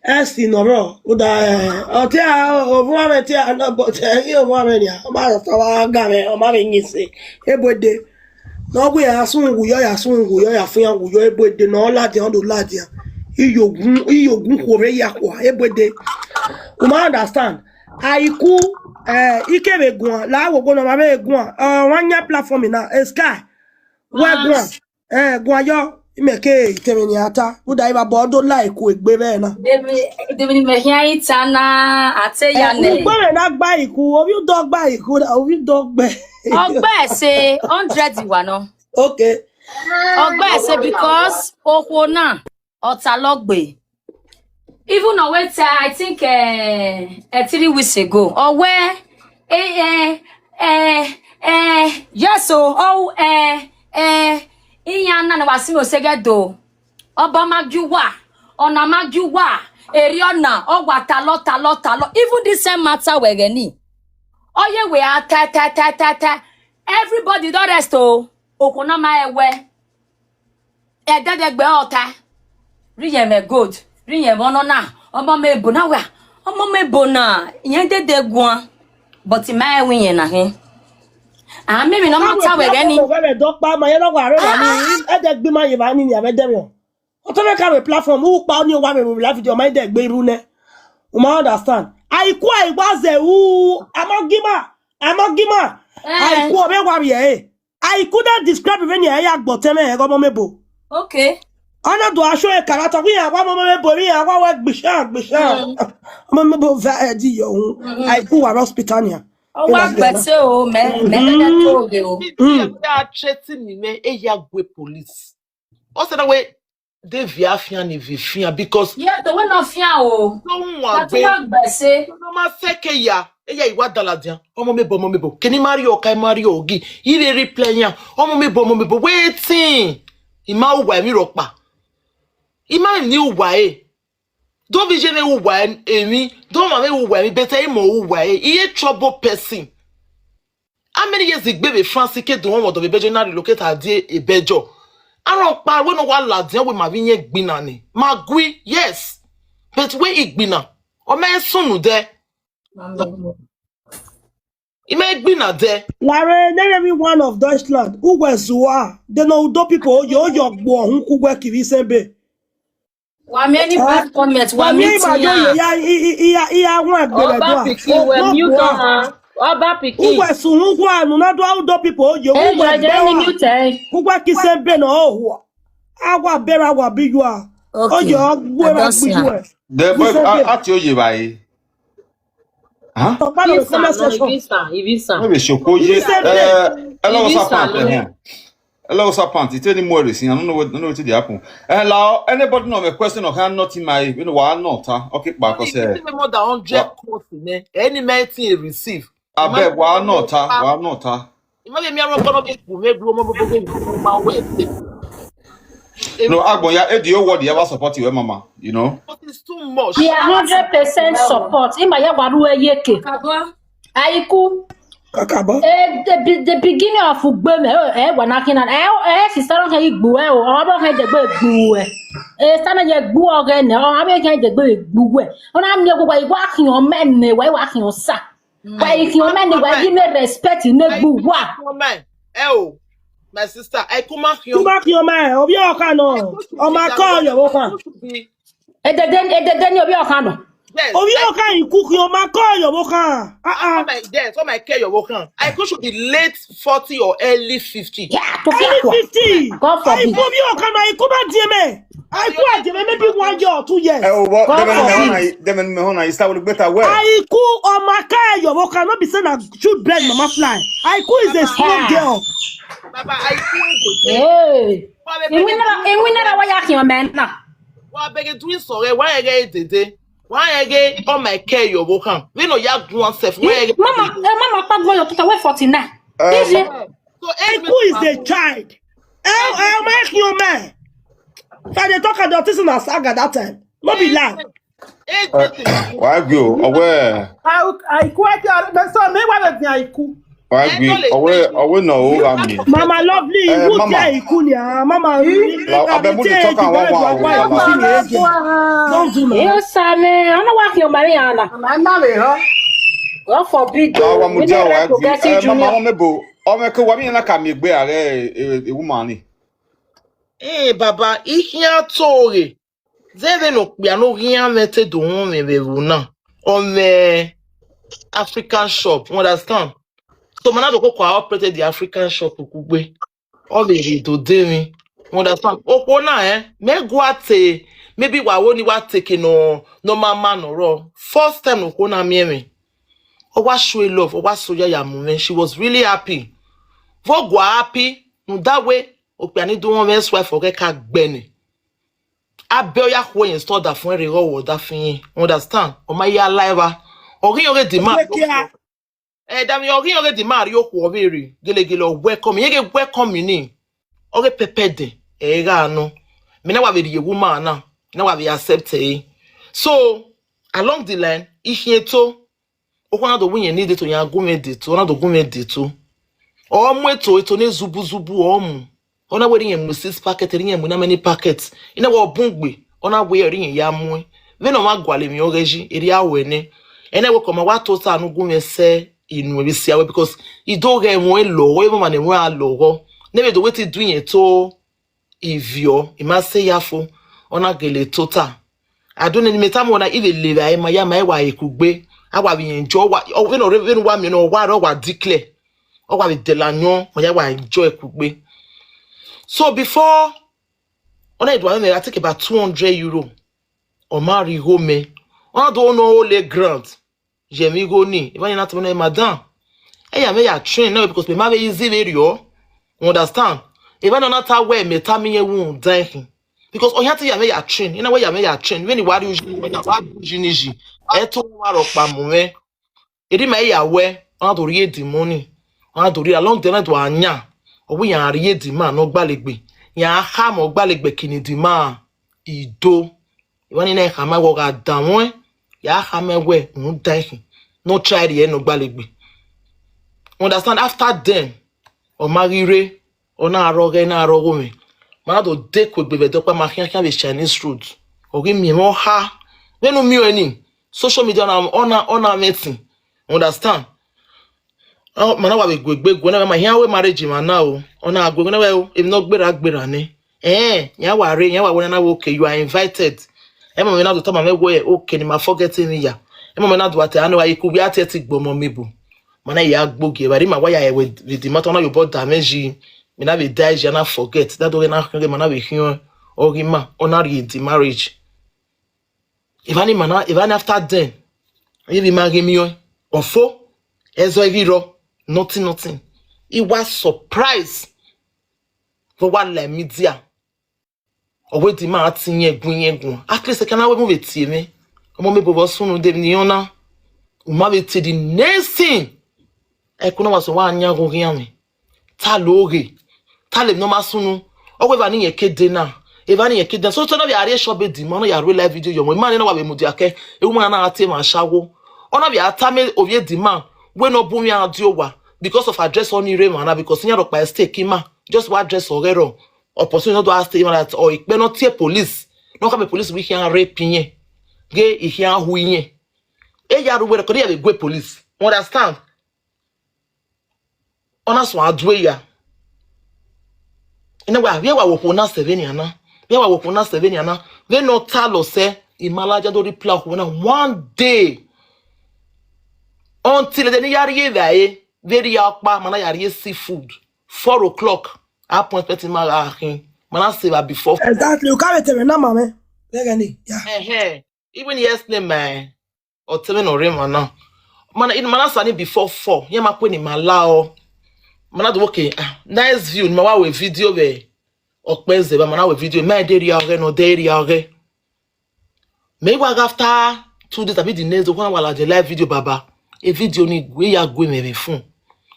Esti no bro. Uda o te a o vo me te a no but e o vo me ya. O ma so wa ga me o ma me nyise. Ebode. No we asun wuyo ya fun ya wuyo ebode no ladi on do ladi. Iyogun ko re ya kwa ebode. You understand? Aiku ikebe gun la wo go no ma be gun. One year platform na sky. We gun. Gun yo imeke itemi ni ata. Uda iba bodo like we egbe be na. Debi me hia itana ate ya ne. Ugbe na gba iku, obi dog gba iku, obi dog gbe. Ogbe say 100 iwa no. Okay. Ogbe say because okwo na otalogbe. Even though I think 3 weeks ago, or where yes, so Inyana wasimo segedo, Obamajuwa, Onamajuwa, Eriona, Ogwatalo. Even this same matter we're gonna. Oh yeah, we are ta. Everybody don't rest Okonama ewe. Edegbe ota. Riyeme good. Riyeme no na. Omomebo na wa. Omomebo na. Yen de gwan. But my win na he. Ah maybe no matter we gani. We dog pa ma yen no wa re ni. Edegbe ma yen ba ni ya be dem. O to make a platform who pa ni wa me live video ma edegbe iru ne. You ma understand? Aiku aiwaze who amogima. Aiku obe wa ye. I couldn't describe when you are bottom and Omomebo. Okay. Ana do show a character. We are one Omomebo, we are one Bishan. Omomebo Vadi, yo. I go a hospitania. Oh, what better, oh, man. I told you. They are threatening me, police. What's the way? They via because yeah, the one of you. No one say no ma feke ya. Eya iwa daladian. Omomebo. Can you marry or can marry ogi? He dey replay ya. Omomebo. Waiting. Ima uwa mi rokpa. Ima ni uwa e. Don't vision uwa emi. Don't mame uwa emi. Better imo uwa e. He a trouble person. How many years ago baby France ke do one of the Bejo na relocate adi e Bejo. Aron pa we no wa ladian we ma vinye gbina ni. Magui yes. But we igbina. O me sunu de. It may be not there. Larry, name every one of Deutschland. Who was Zua? They know do people. Yo, who could work if he said be. One many bad comments. One many. Yeah, one. Oba Piki, when you come, Oba Piki. Who was who not do people. Yo, who work is said be no. Our bear, our big you are. Oh, you're good. The boy, I tell you, why. Huh? Ivisa. Maybe Shokoye. Hello, Serpent. It's any more racing. I don't know what did happen. Hello, anybody know a question of how not in my, why not? Okay, back or say. More than 100 course in any medicine receive. I bet why not? Imagine me around one people make my way. No, Agboya, Edio, what you ever support your mama, you know? But it's too much. We are 100% support. Imaya waruwe yeke. Aiku. Kakaba. The beginning of Ugbeme, wanakina, sister on her bue, or about her the bue. Stand your bue again, or I make the bue. And I'm never walking on men, way walking on sa. Why if your man, why give me respect in the bue? Oh. My sister, I come back your man, of your cano, or my call your woman. And then of your cano. Yes. Oh, you can cook your man, call your woman. My care your woman. I should be late 40 or early 50. Yeah, early 50. God forbid. I come your cano, I come at Jimmy. I quite maybe 1 year or 2 years. Oh, what? Them you start with better way. I cook on my car, your woman, not be saying I should blend mama fly. I cook is a small girl. Baba, I hey. We never why your man now. Why beg doing sorry? Why again today? Why again on my care your woman? We know you have one self. Mama, Pablo, you away 49. So who is the child? I'll make your man. So they talk about this in a saga that time. Not be lie. Why go away? I quite so me want to Aiku. I agree. Awe no rami. Mama lovely, who Mama. there Ikunia? Mama, Abe mu di talk and don't do now. Yes, I don't want your Mariana. I marry her. God forbid. Awa mu We dia never wa progress agree. Mama junior. Omomebo. Omeke wa mi na ka mi gbe are e woman ni. Baba, ihia Tori. Zeve no piano rien mette do me na. On the African shop, you understand? So man do ko operated the African shop kugbe. All the do me. You understand? Oko na me guate maybe wa woni wa take no mama no ro. First time oko na me. O wa show love, o wa so ya mu. She was really happy. Vo go happy, no that way opiani do one man's wife for ka gbeni. Abeoya ho install that fun re wo that fin. Understand? O ma ya live. Orin ore demand. Dami orin ore demand yo ko obere. Gele welcome. Ye welcome ni. Ore pepede. Ga no. Me na wa be the woman na. Na wa be accept e. So along the line, ihieto okwana do wunye need to yan gumedi to na do gumedi to. O mu eto ne zubu o mu. Ona we yin mu 6 packet yin mu na many packets. Ina wo bungbe. Ona we yin ya mu. Me no ma gwale mi oreji eri awene. Ene we koma wa to sa no gumese inu bi sia we because I do ge mo elo we mo ma ne mo alo. Ne be do we ti do yin to ivio. I ma say yafo. Ona gele tota. I don't need me time when I even live I ma ya ma wa ikugbe. Awa bi enjoy wa we no even wa me no wa declare. Owa bi delanyo ma ya wa enjoy ikugbe. So before on I take about 200 euro or marry home. On don't know all the grant. Jemi go ni. Even not to madam. Hey, me ya train now because me ma be easy video. Understand? Even not that way me tell me you won't die. Because on yati ya me ya train. You know where ya me ya train. When you worry you na wa jiniji. Eto wa ro pa mu me. Edi me ya we. On to read the money. On to read along the night wa anya. Owi yan riye di ma no gbalegbe yan ha mo gbalegbe kini di ma ido iwani na ha ma wo ga danwon ya ha me we un dan no try the no gbalegbe. Understand? After then o marire o na aroge me ma do de ko gbebe do pa ma kian be Chinese food o gi mi mo ha nenu mi oni social media na ona meeting. Understand? Oh, mana wa be gbegbe na ma hian we marriage ma na o ona agbo na we o if no gbera ni nya wa re nya wa wona na okay you are invited e mo me na do to ma me go okay ni ma forget me ya e mo me na do ate anu Aiku bi ate ti gbo Omomebo mana ya gboge bari ma wa ya with the matter na you bought damage me na be die je na forget that do na mana be hian o ri ma ona re the marriage even after then you be marry me ofo ezo iro nothing. It was surprise for what la media. Or wait the man tinye gun. At least can I move it to me. Omomebo was soon de niona. Umabe to the next thing. I couldn't was one young me. Talori. Talem no masunu. Or we vanny a kid dinner. If any kid, so to know the area shop be demon ya real life video. Your man know what we mudiake. A woman na team and shawo. Ona be atame of ye demand. We no boom ya diowa. Because of address on your man, because you by stake him, just what dress or error, or person not to ask him that, or it may not tear police. No come police we can rape ye. Gay, he can who ye. A yard where could have a good police. Understand? On us one dweya. In a way, we were upon us Seveniana. We were upon us Seveniana. We no tell us, say, in Malaja do reply one day until the yari very yakpa mana yari seafood 4 o'clock appointment in my mana say before Exactly, you can't tell me now, mama. Yeah. Even yesterday man or tell me no rain mana in mana sani before 4 ye ma kwe ni malao mana do okay nice view ma wa we video be okpenze ba mana we video ma dey ore no dey ore me wa after 2 days abi the next one wala the live video baba a video ni we ya go me fun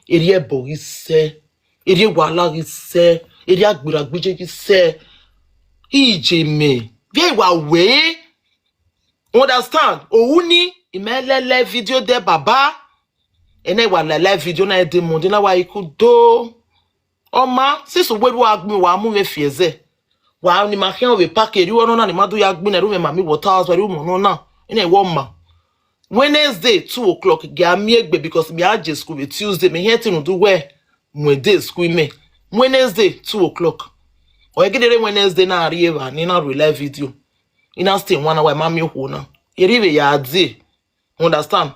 eri ebo ise eri Wahala ise eri agbera gbeje ise ije me be wa we understand owu ni imelele video de baba ene wa live video na de mo de na wa Aiku do oma sisu wedu agbi wa mu me fieze wa ni ma khian we package ri wono na ni madu ya gbi na ru me mami water house ru mo no na ene wo ma Wednesday 2 o'clock ga mi egbe because me aje school be Tuesday me here to do where mo day school me Wednesday 2 o'clock o egedere Wednesday na arrive ni na live video ina stay 1 hour mami ho na iribe ya adi understand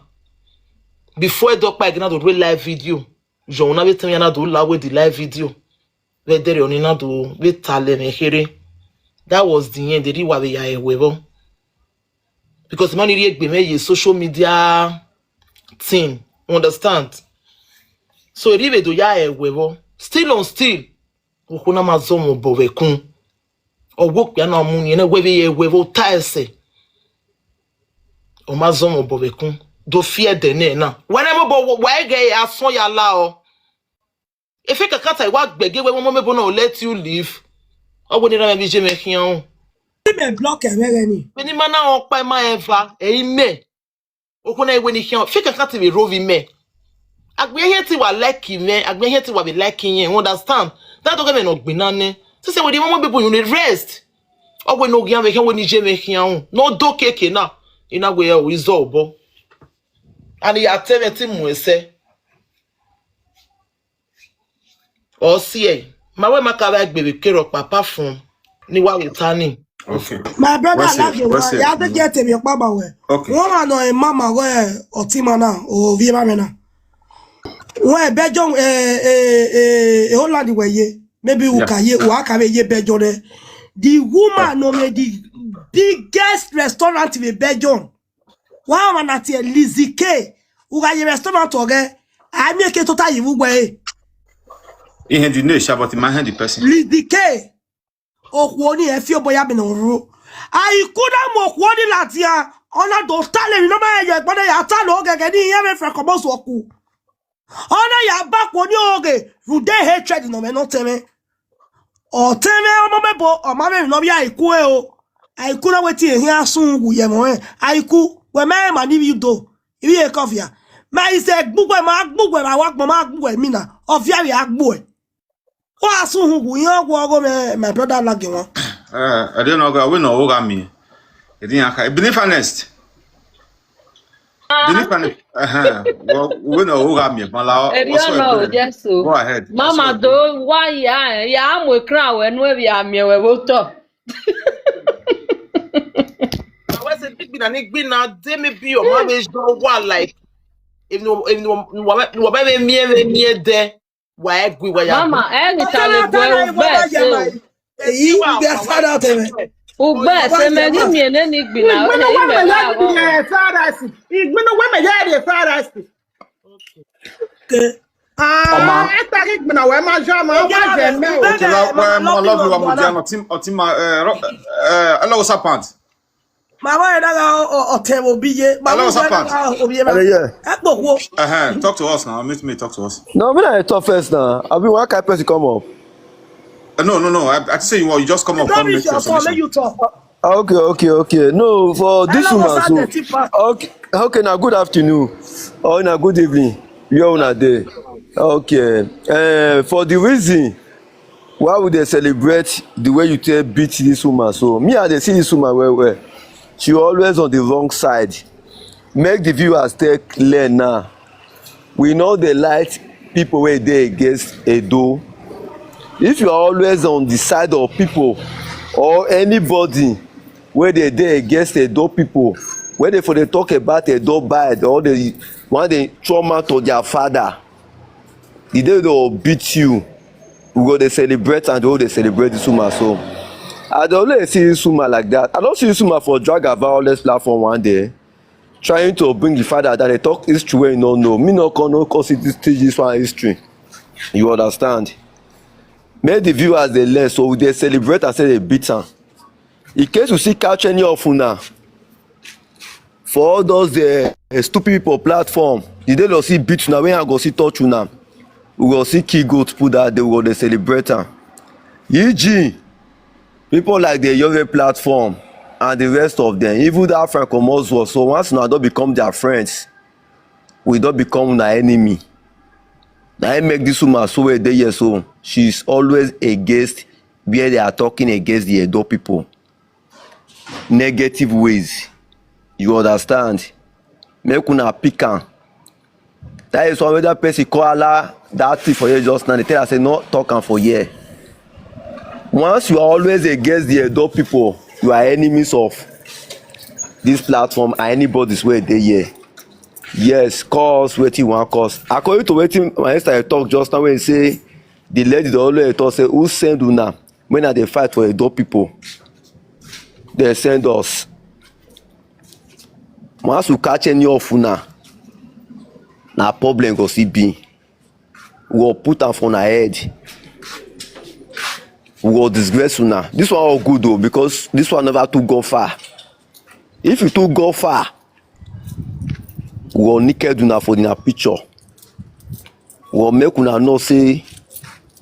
before doc pa igna do live video jo na be temi na do la we the live video we dere oni na do we tale me here that was the end the wa be ya ewevo because man iri egbe me social media thing understand so iribe do ya ewevo still on still okuna mazomo bovekun owo pia na mu ni na we be ewevo taese o mazomo bovekun do fear de ne na whenever bo wa ge aso ya la o if e kakata wa gbege we Omomebo na let you live owo ni ra me bi je me khian me block e mere ni ni mana o pa ma eva e me okuna ewe ni khian fi kakata be rovi me agbe here ti wa like me agbe here ti wa be like yin understand that do ge me no gbina ni say we the Omomebo you need rest owo no gian we khian we ni je me khian no do keke na ina we o izobo and he activity mwese o see ma we makara gbebe kero papa fun ni wa witani Okay. my brother like you what's it? ya de get me pa ba we Okay. won ma no e mama we otima na o vie ma me na won e bejo Holland we ye maybe u ka ye wa ka be ye bejo de the woman no me the biggest restaurant in Belgium. Wa na ti Lizzie K. Uga ye restaurant oge. I make it total you we. In hand the nation, but in my hand the person. Lizzie K. Okwo ni e fi oboya be no ru. Aiku na mo okwo ni latia. Ona do tale no ma ye gbode ya ta lo gege ni ye me fre komo so oku. Ona ya ba ko ni oge. You dey hatred no me no teme. O teme Omomebo o ma me no bi Aiku e o. Aiku na weti e hia sun wu ye mo e. Aiku we me ma ni bi do. Ibi e kofia. Ma ise gbugwe ma wa ma gbugwe mi na. Ofia bi agbo e. Wa sun wu yan wo go me my brother lagi won. I don't know we no oga me. E din aka. Beneath honest. Beneath honest. Well, we no oga me, but go ahead. Mama do why ya mo kra we no bi am we wo to. I say big na they may be your marriage don't want like if no me there why agree why Mama e tale go best Eyi get father teme. O best me ni mi ene ni gbi na we me ya father. Okay. Hello, Serpent. My boy that otemo biye. Hello, Serpent. Talk to us now. Meet me. Talk to us. No, when I talk first now. I mean, why can't person come up? No. I say you just come up. Come make your submission. You talk. Okay. No, for this woman. So, okay. Now, good afternoon. Or now, good evening. You're on a day. Okay. For the reason why would they celebrate the way you beat this woman? So me, I see this woman well. She always on the wrong side. Make the viewers take clear now. We know they like people where they against Edo. If you are always on the side of people or anybody where they against Edo people, where they for they talk about Edo bad or they want the trauma to their father, the day they will beat you, we go they celebrate and they celebrate this woman. So I don't really see this woman like that. I don't see this woman for drag and violence platform one day, trying to bring the father that they talk history where you don't know. Me no cause this one history. You understand? Make the viewers they learn, so they celebrate and say they beat her. In case you see catch any of una for all those stupid people platform, the day they see beat una, when I go see touch una, we go see key goat put that they will they celebrate her. E.g. people like the Yoruba platform and the rest of them, even that Frank Omos was so once now don't become their friends, we don't become an enemy. Now I make this woman so well there, so she's always against where they are talking against the Edo people. Negative ways. You understand? Make una pick am. That is why that person call Allah that thing for you just now. They tell us say no talk am for here. Once you are always against the Edo people, you are enemies of this platform and anybody's way they here. Yes, cause wetin you wan cause. According to wetin my sister talk just now when he say the lady dey always talk say who send una when I dey fight for Edo people. They send us. Once you catch any of una, na problem go still be. We go put am for una head. We go disgrace una. This one all good though because this one never too go far. If you too go far, we go naked una for una picture. We go make una know say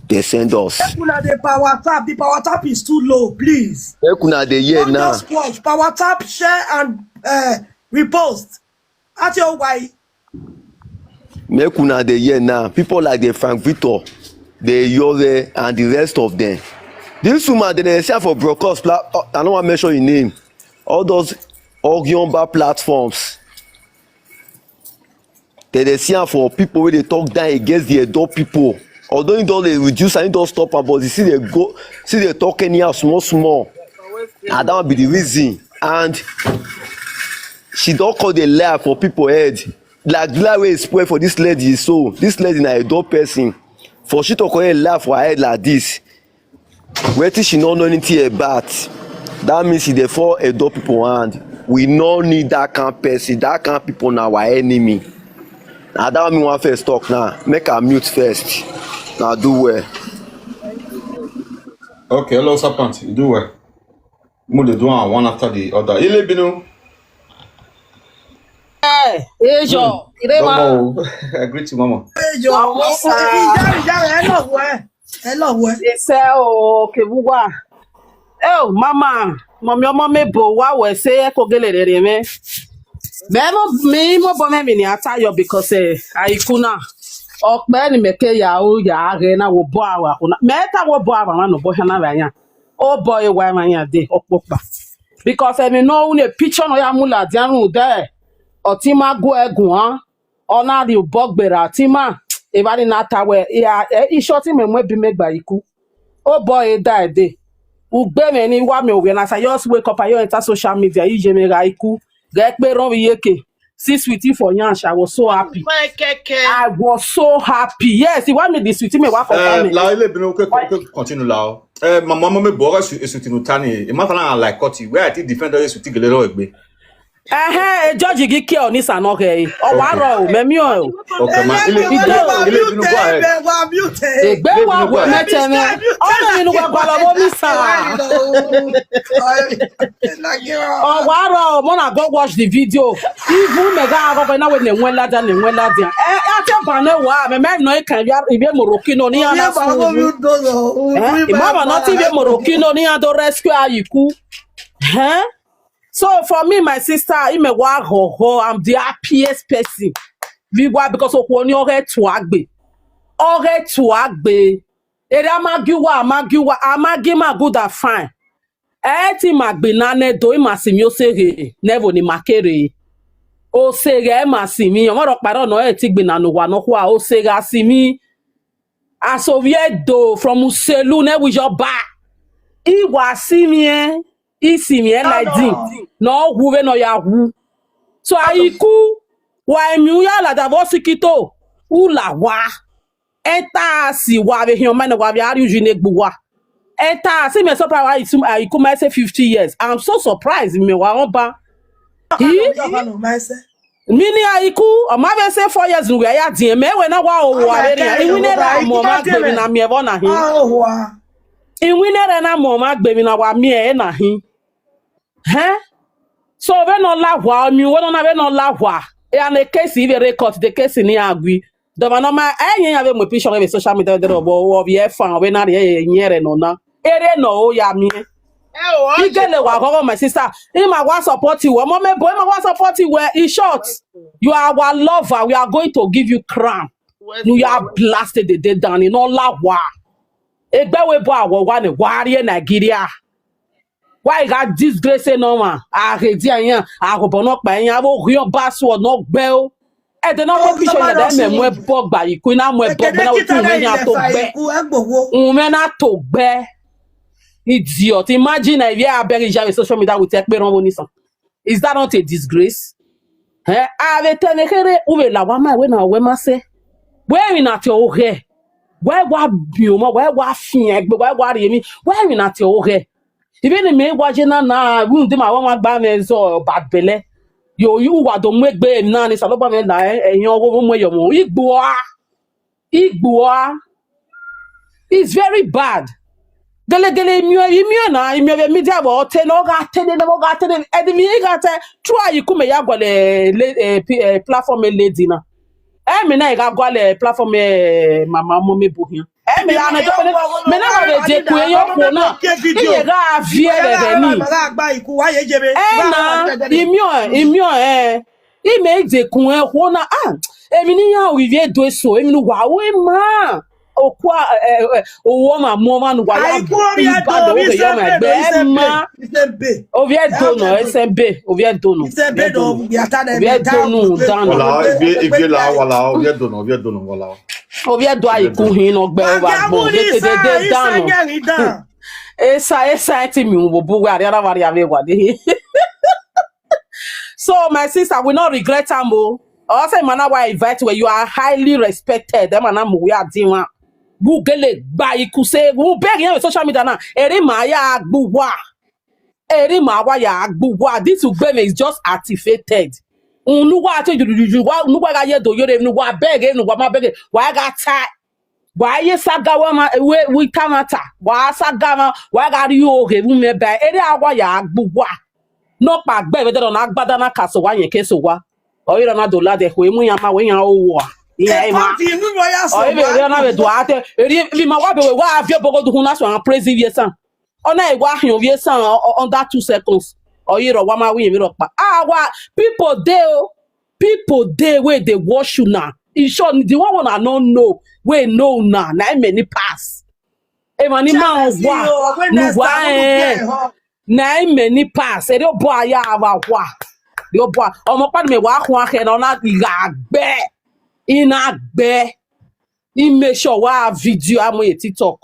they send us. Make una the power tap is too low, please. Make una dey hear now. Just watch. Power tap, share and repost. At your why. Make una dey hear now. People like the Frank Victor, the Yore and the rest of them. This woman they say for broadcast I don't want to mention your name. All those Ogyomba platforms. They see for people where they talk down against the Edo people. Although you don't reduce and you don't stop her, but you see they talk anyhow small. And that would be the reason. And she don't call the lie for people head. Like the lie way is spread for this lady. So this lady na Edo person. For she to call a lie for her head like this. Where she don't know anything about. That means she dey for Edo people hand. We no need that kind of person. That kind of people na our enemy. Now that one me want first talk now. Make her mute first. Now do well. Okay, hello Serpent, you do well. Mo dey do one after the other. Ile binu. Ejo, Domo, I greet you, mama. Hello. Ese o kebuwa. Mama, Omomebo wa we say ko gelere me. Me mo bo me ni atayo because Aiku na. Okpe ni meke ya o ya re na wo bo awa kuna. Meta wo bo awa no bo hana ba yan. O boy wa ma yan de opopa. Because me know une picture no ya mula dianu there. Otima go egun ona di bogbera tima ebari na tawe ya ishoti me mwe bi megba Iku. O boy die dey. Ugbe me ni wa me owe na say just wake up and you enter social media you je me ga Iku. Get pe ron yeke. See sweetie for yansh, I was so happy. I was so happy. Yes, he want me the sweetie me wa for me. La ile binu continue la. Mama me bo ga sweetie no tani. E ma fana like cut where I think defender sweetie gelero egbe. George Giki on this and okay. Oh, wow, memio. Okay, ma. Ile binu go ahead. Egbe wa go mete me. All you know gba lo mi sa. Oh, wow, mona go watch the video. Even me ga go na we ne nwen lada. Atempa na wa me no e kan ibe Morokino ni ana so. Imama not ibe Morokino ni ado rescue Aiku. So for me, my sister, I'm the happiest person. Because of one ore to agbe. Ere amagi ma good and fine. Eti magbe nane do imasimi osere never ni makere. Osere masimi omoro paro no eti gbe nanu wa no kwa osere asimi. Asoviedo from Uselu ne with your back. Iwa simi isi mi like no huwe no ya hu so Aiku wa mi ya la davos kito ula wa eta si wa be hian man wa be ari jine gbuwa eta si me surprise Aiku me say 50 years. I'm so surprised me wa on ba mini Aiku o ma be say 4 years we ya din me we na wa o wa be ri winere mo ma gbe mi na mi e bo na hin winere na mo ma gbe mi na wa mi e na hin. So we no la mi we no la and the case if record the case ni agui do ma no ma yen ya be mo picture social media de robo o be fan we na re nyere no na ere no o ya mi Igele wa gogo, my sister. Him I want support you. Omomebo, him I want support you. In short, you are our lover. We are going to give you crown. You are blasted the day down in all la wa. Egbe we bo awo wa ni wari Nigeria. Why got disgrace no man? Aredi ayan, agobono pa yan, abo rion password no gbe o. E de na wo picture ya dem mo ebo gba Aiku na mo ebo gbe na we tun me yan to gbe. Un na to gbe. Idiot. Imagine if you are buried with social media with a Is that not a disgrace? Eh? Ave tenekere uwe la wama we na we ma se. Where in at your hair? Where wa bioma? Where wa fin? Where wa remi? Where in at your hair? Even me wajena na we ndi ma wa gba me so bad belle. You wa do mwegbe na ni saloba me na eyan wo mo yomo. Igboa. It's very bad. Gele imio na imio media bo te no ga tene edimi ga te try Aiku me ya gwale platform lady na me na ga gwale platform mama Omomebo hin me ya na to me na ga je ku eyo ko na iye ga vie re ni imio ime je ku e ko na emi ni ya Olivier do so emi nu wa we ma okwa owo ma mo ma nu wa ya ibado we yo ma gbe ma ovie do no smb ovie do no wala ibe la wala ovie do no wala ovie do Aiku hin no gbe wa gbo de down esa ti mi wo bu wa ara wa ya we wa de. So my sister will not regret ambo. Also mana why invite where you are highly respected. Them mana mu we are diwa. Google ba Aiku say who beg you social media na eri ma ya agbuwa ya agbuwa. This ugbe is just artifated. Unuwa ati juju wa nuwa ga ye do yore nuwa beg nuwa ma beg wa ga ta wa ye saga wa ma we kamata wa saga ma wa ga ri o ge mu me ba eri agwa ya agbuwa no pa gbe we do na agbada na kaso wa yen keso wa o ira na do la de ho emu yan ma we yan owo yeah, oh, if you na be do ate, if ma wa be we wa afio bogo do na so an praise vie san. Ona e wa hin vie san under 2 seconds. O yiro wa ma we mi ro pa. Wa people dey where they wash you now. In short, the one wanna not know, we know now. Na many pass. E mani ma wa. Nu wa na many pass. E do boy ya wa. Do boy. O mo pa me wa ho ahe na na igagbe. Ina gbe make sure wa video amoye TikTok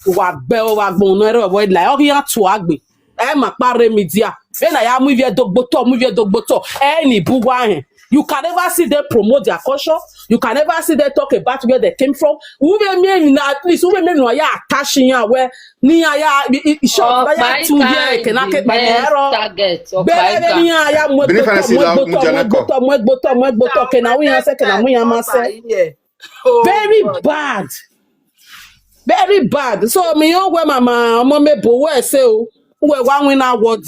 wa gbe o wa gbon no ere boy like o yan to agbe e ma pare media be na ya mu vie dogboto any bu wa hen. You can never see them promote their culture. You can never see them talk about where they came from. Who be me na at least who be me no ya attach yan where ni ya shop ya 2 years ke na ke pa ero be ni ya mo gboto ke na we yan se ke na mu yan ma se. Very bad. So me yo we mama Omomebo we say o we wa win award.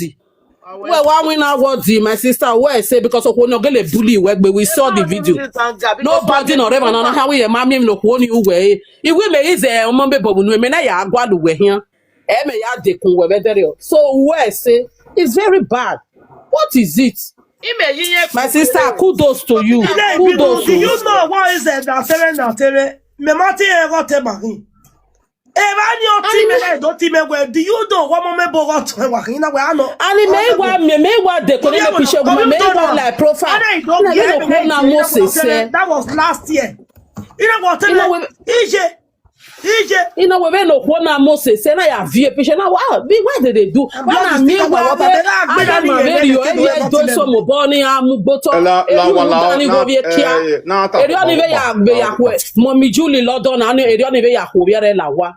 Well, one win award, my sister. Where say because of no get bully we saw the video. Nobody no ever know how we mommy no woni uwe. If we may is Omomebo no me na ya agwadu we here. E me ya de kun we better. So where say it's very bad. What is it? My sister, kudos to you. Kudos to you. Do you know what is that? Me mati e rote mari. Do you know what Omomebo got working away? I know. And that was last year. You know what? You know, we no one Moses say na ya vie picture na why did they do? When I mean what I am very you do so mo boni amugboto ni go vie kia. Eri oni ve ya gbe ya ko mommy Julie London na eri oni ve ya ko biere la wa.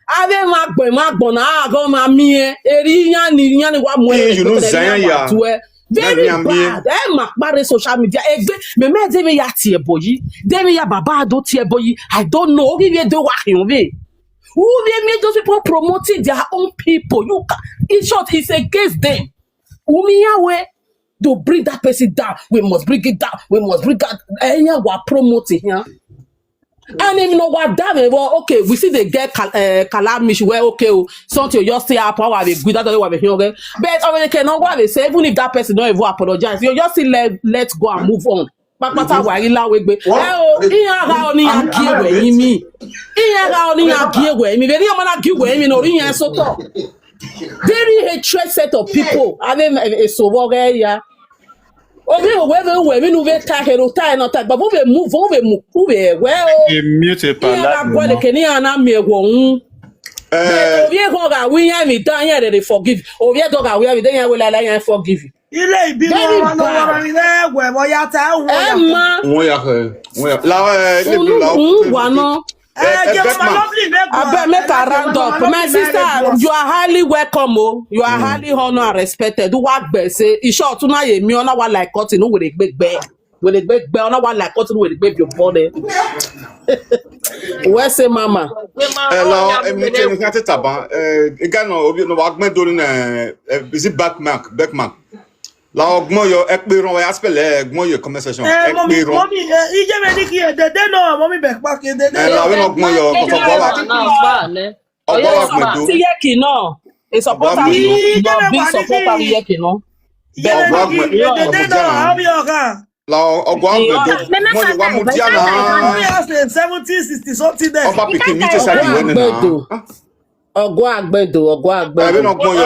Ave magbon na go ma mi eri yan ni wa mo you know Zion ya. Very bad. Ma pare social media. Me demi ya tie boyi. Demi ya baba do tie boyi. I don't know. Who we do wa hin we? Who they make those people promoting their own people? You in short, it's against them. Umiya we to bring that person down. We must bring it down. We must bring that. Enya wa promoting here. And even know what damn it, well, okay, we see they get calamish where okay, something you just say our power be good, that's the way we hear. But already cannot what they say, even if that person don't even apologize, you just see let go and move on. Papa wa ila we gbe. Iya ga oni agiwe yimi. Iya ga oni agiwe mi. Very man agiwe mi no ri yen so to. Very hatred set of people. Ave so wo ge ya. Obi we mi nu ve ta hero ta no ta, but we move well. Mute par Iya ga gwa de keni ana mi egwo hun. Obi ko ga wi yan mi dan yan they forgive. Obi to ga wi yan mi dan yan we la yan forgive. Ilé ìbímọ wọn lọ wọrọ ilé ẹgbẹ bóyá tẹ ń wọ́n yà la le bi la wà ná. Abeg make I round up. My sister, you are highly welcome. Oh. You are highly honored and respected. Do what best say. Isha otuna ye mi ona wa like cotton no with a big bear. With a big bear ona wa like cotton with a baby your body. Where say mama? La me tell me ati taban. Ega no obi no wa gbe dori na is it backmark. La augment yo ekperon wa aspect le augment yo conversation ekperon mommy ije me ni ki dede no mommy back dede la we no augment yo ko wa ti yeki no e support am no big support am yeki no dede no abi oga la augment mo yo wa mo dia na 1760 something there oba pikin mi te sa di we na Ọgọ agbedo. Ebe no gbon yo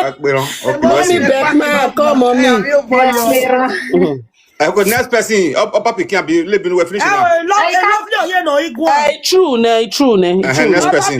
ekperon. Mommy back man come on me. I go next person up pikin be le bi no we finish now. Lovely you know igwa. True ne. Next person.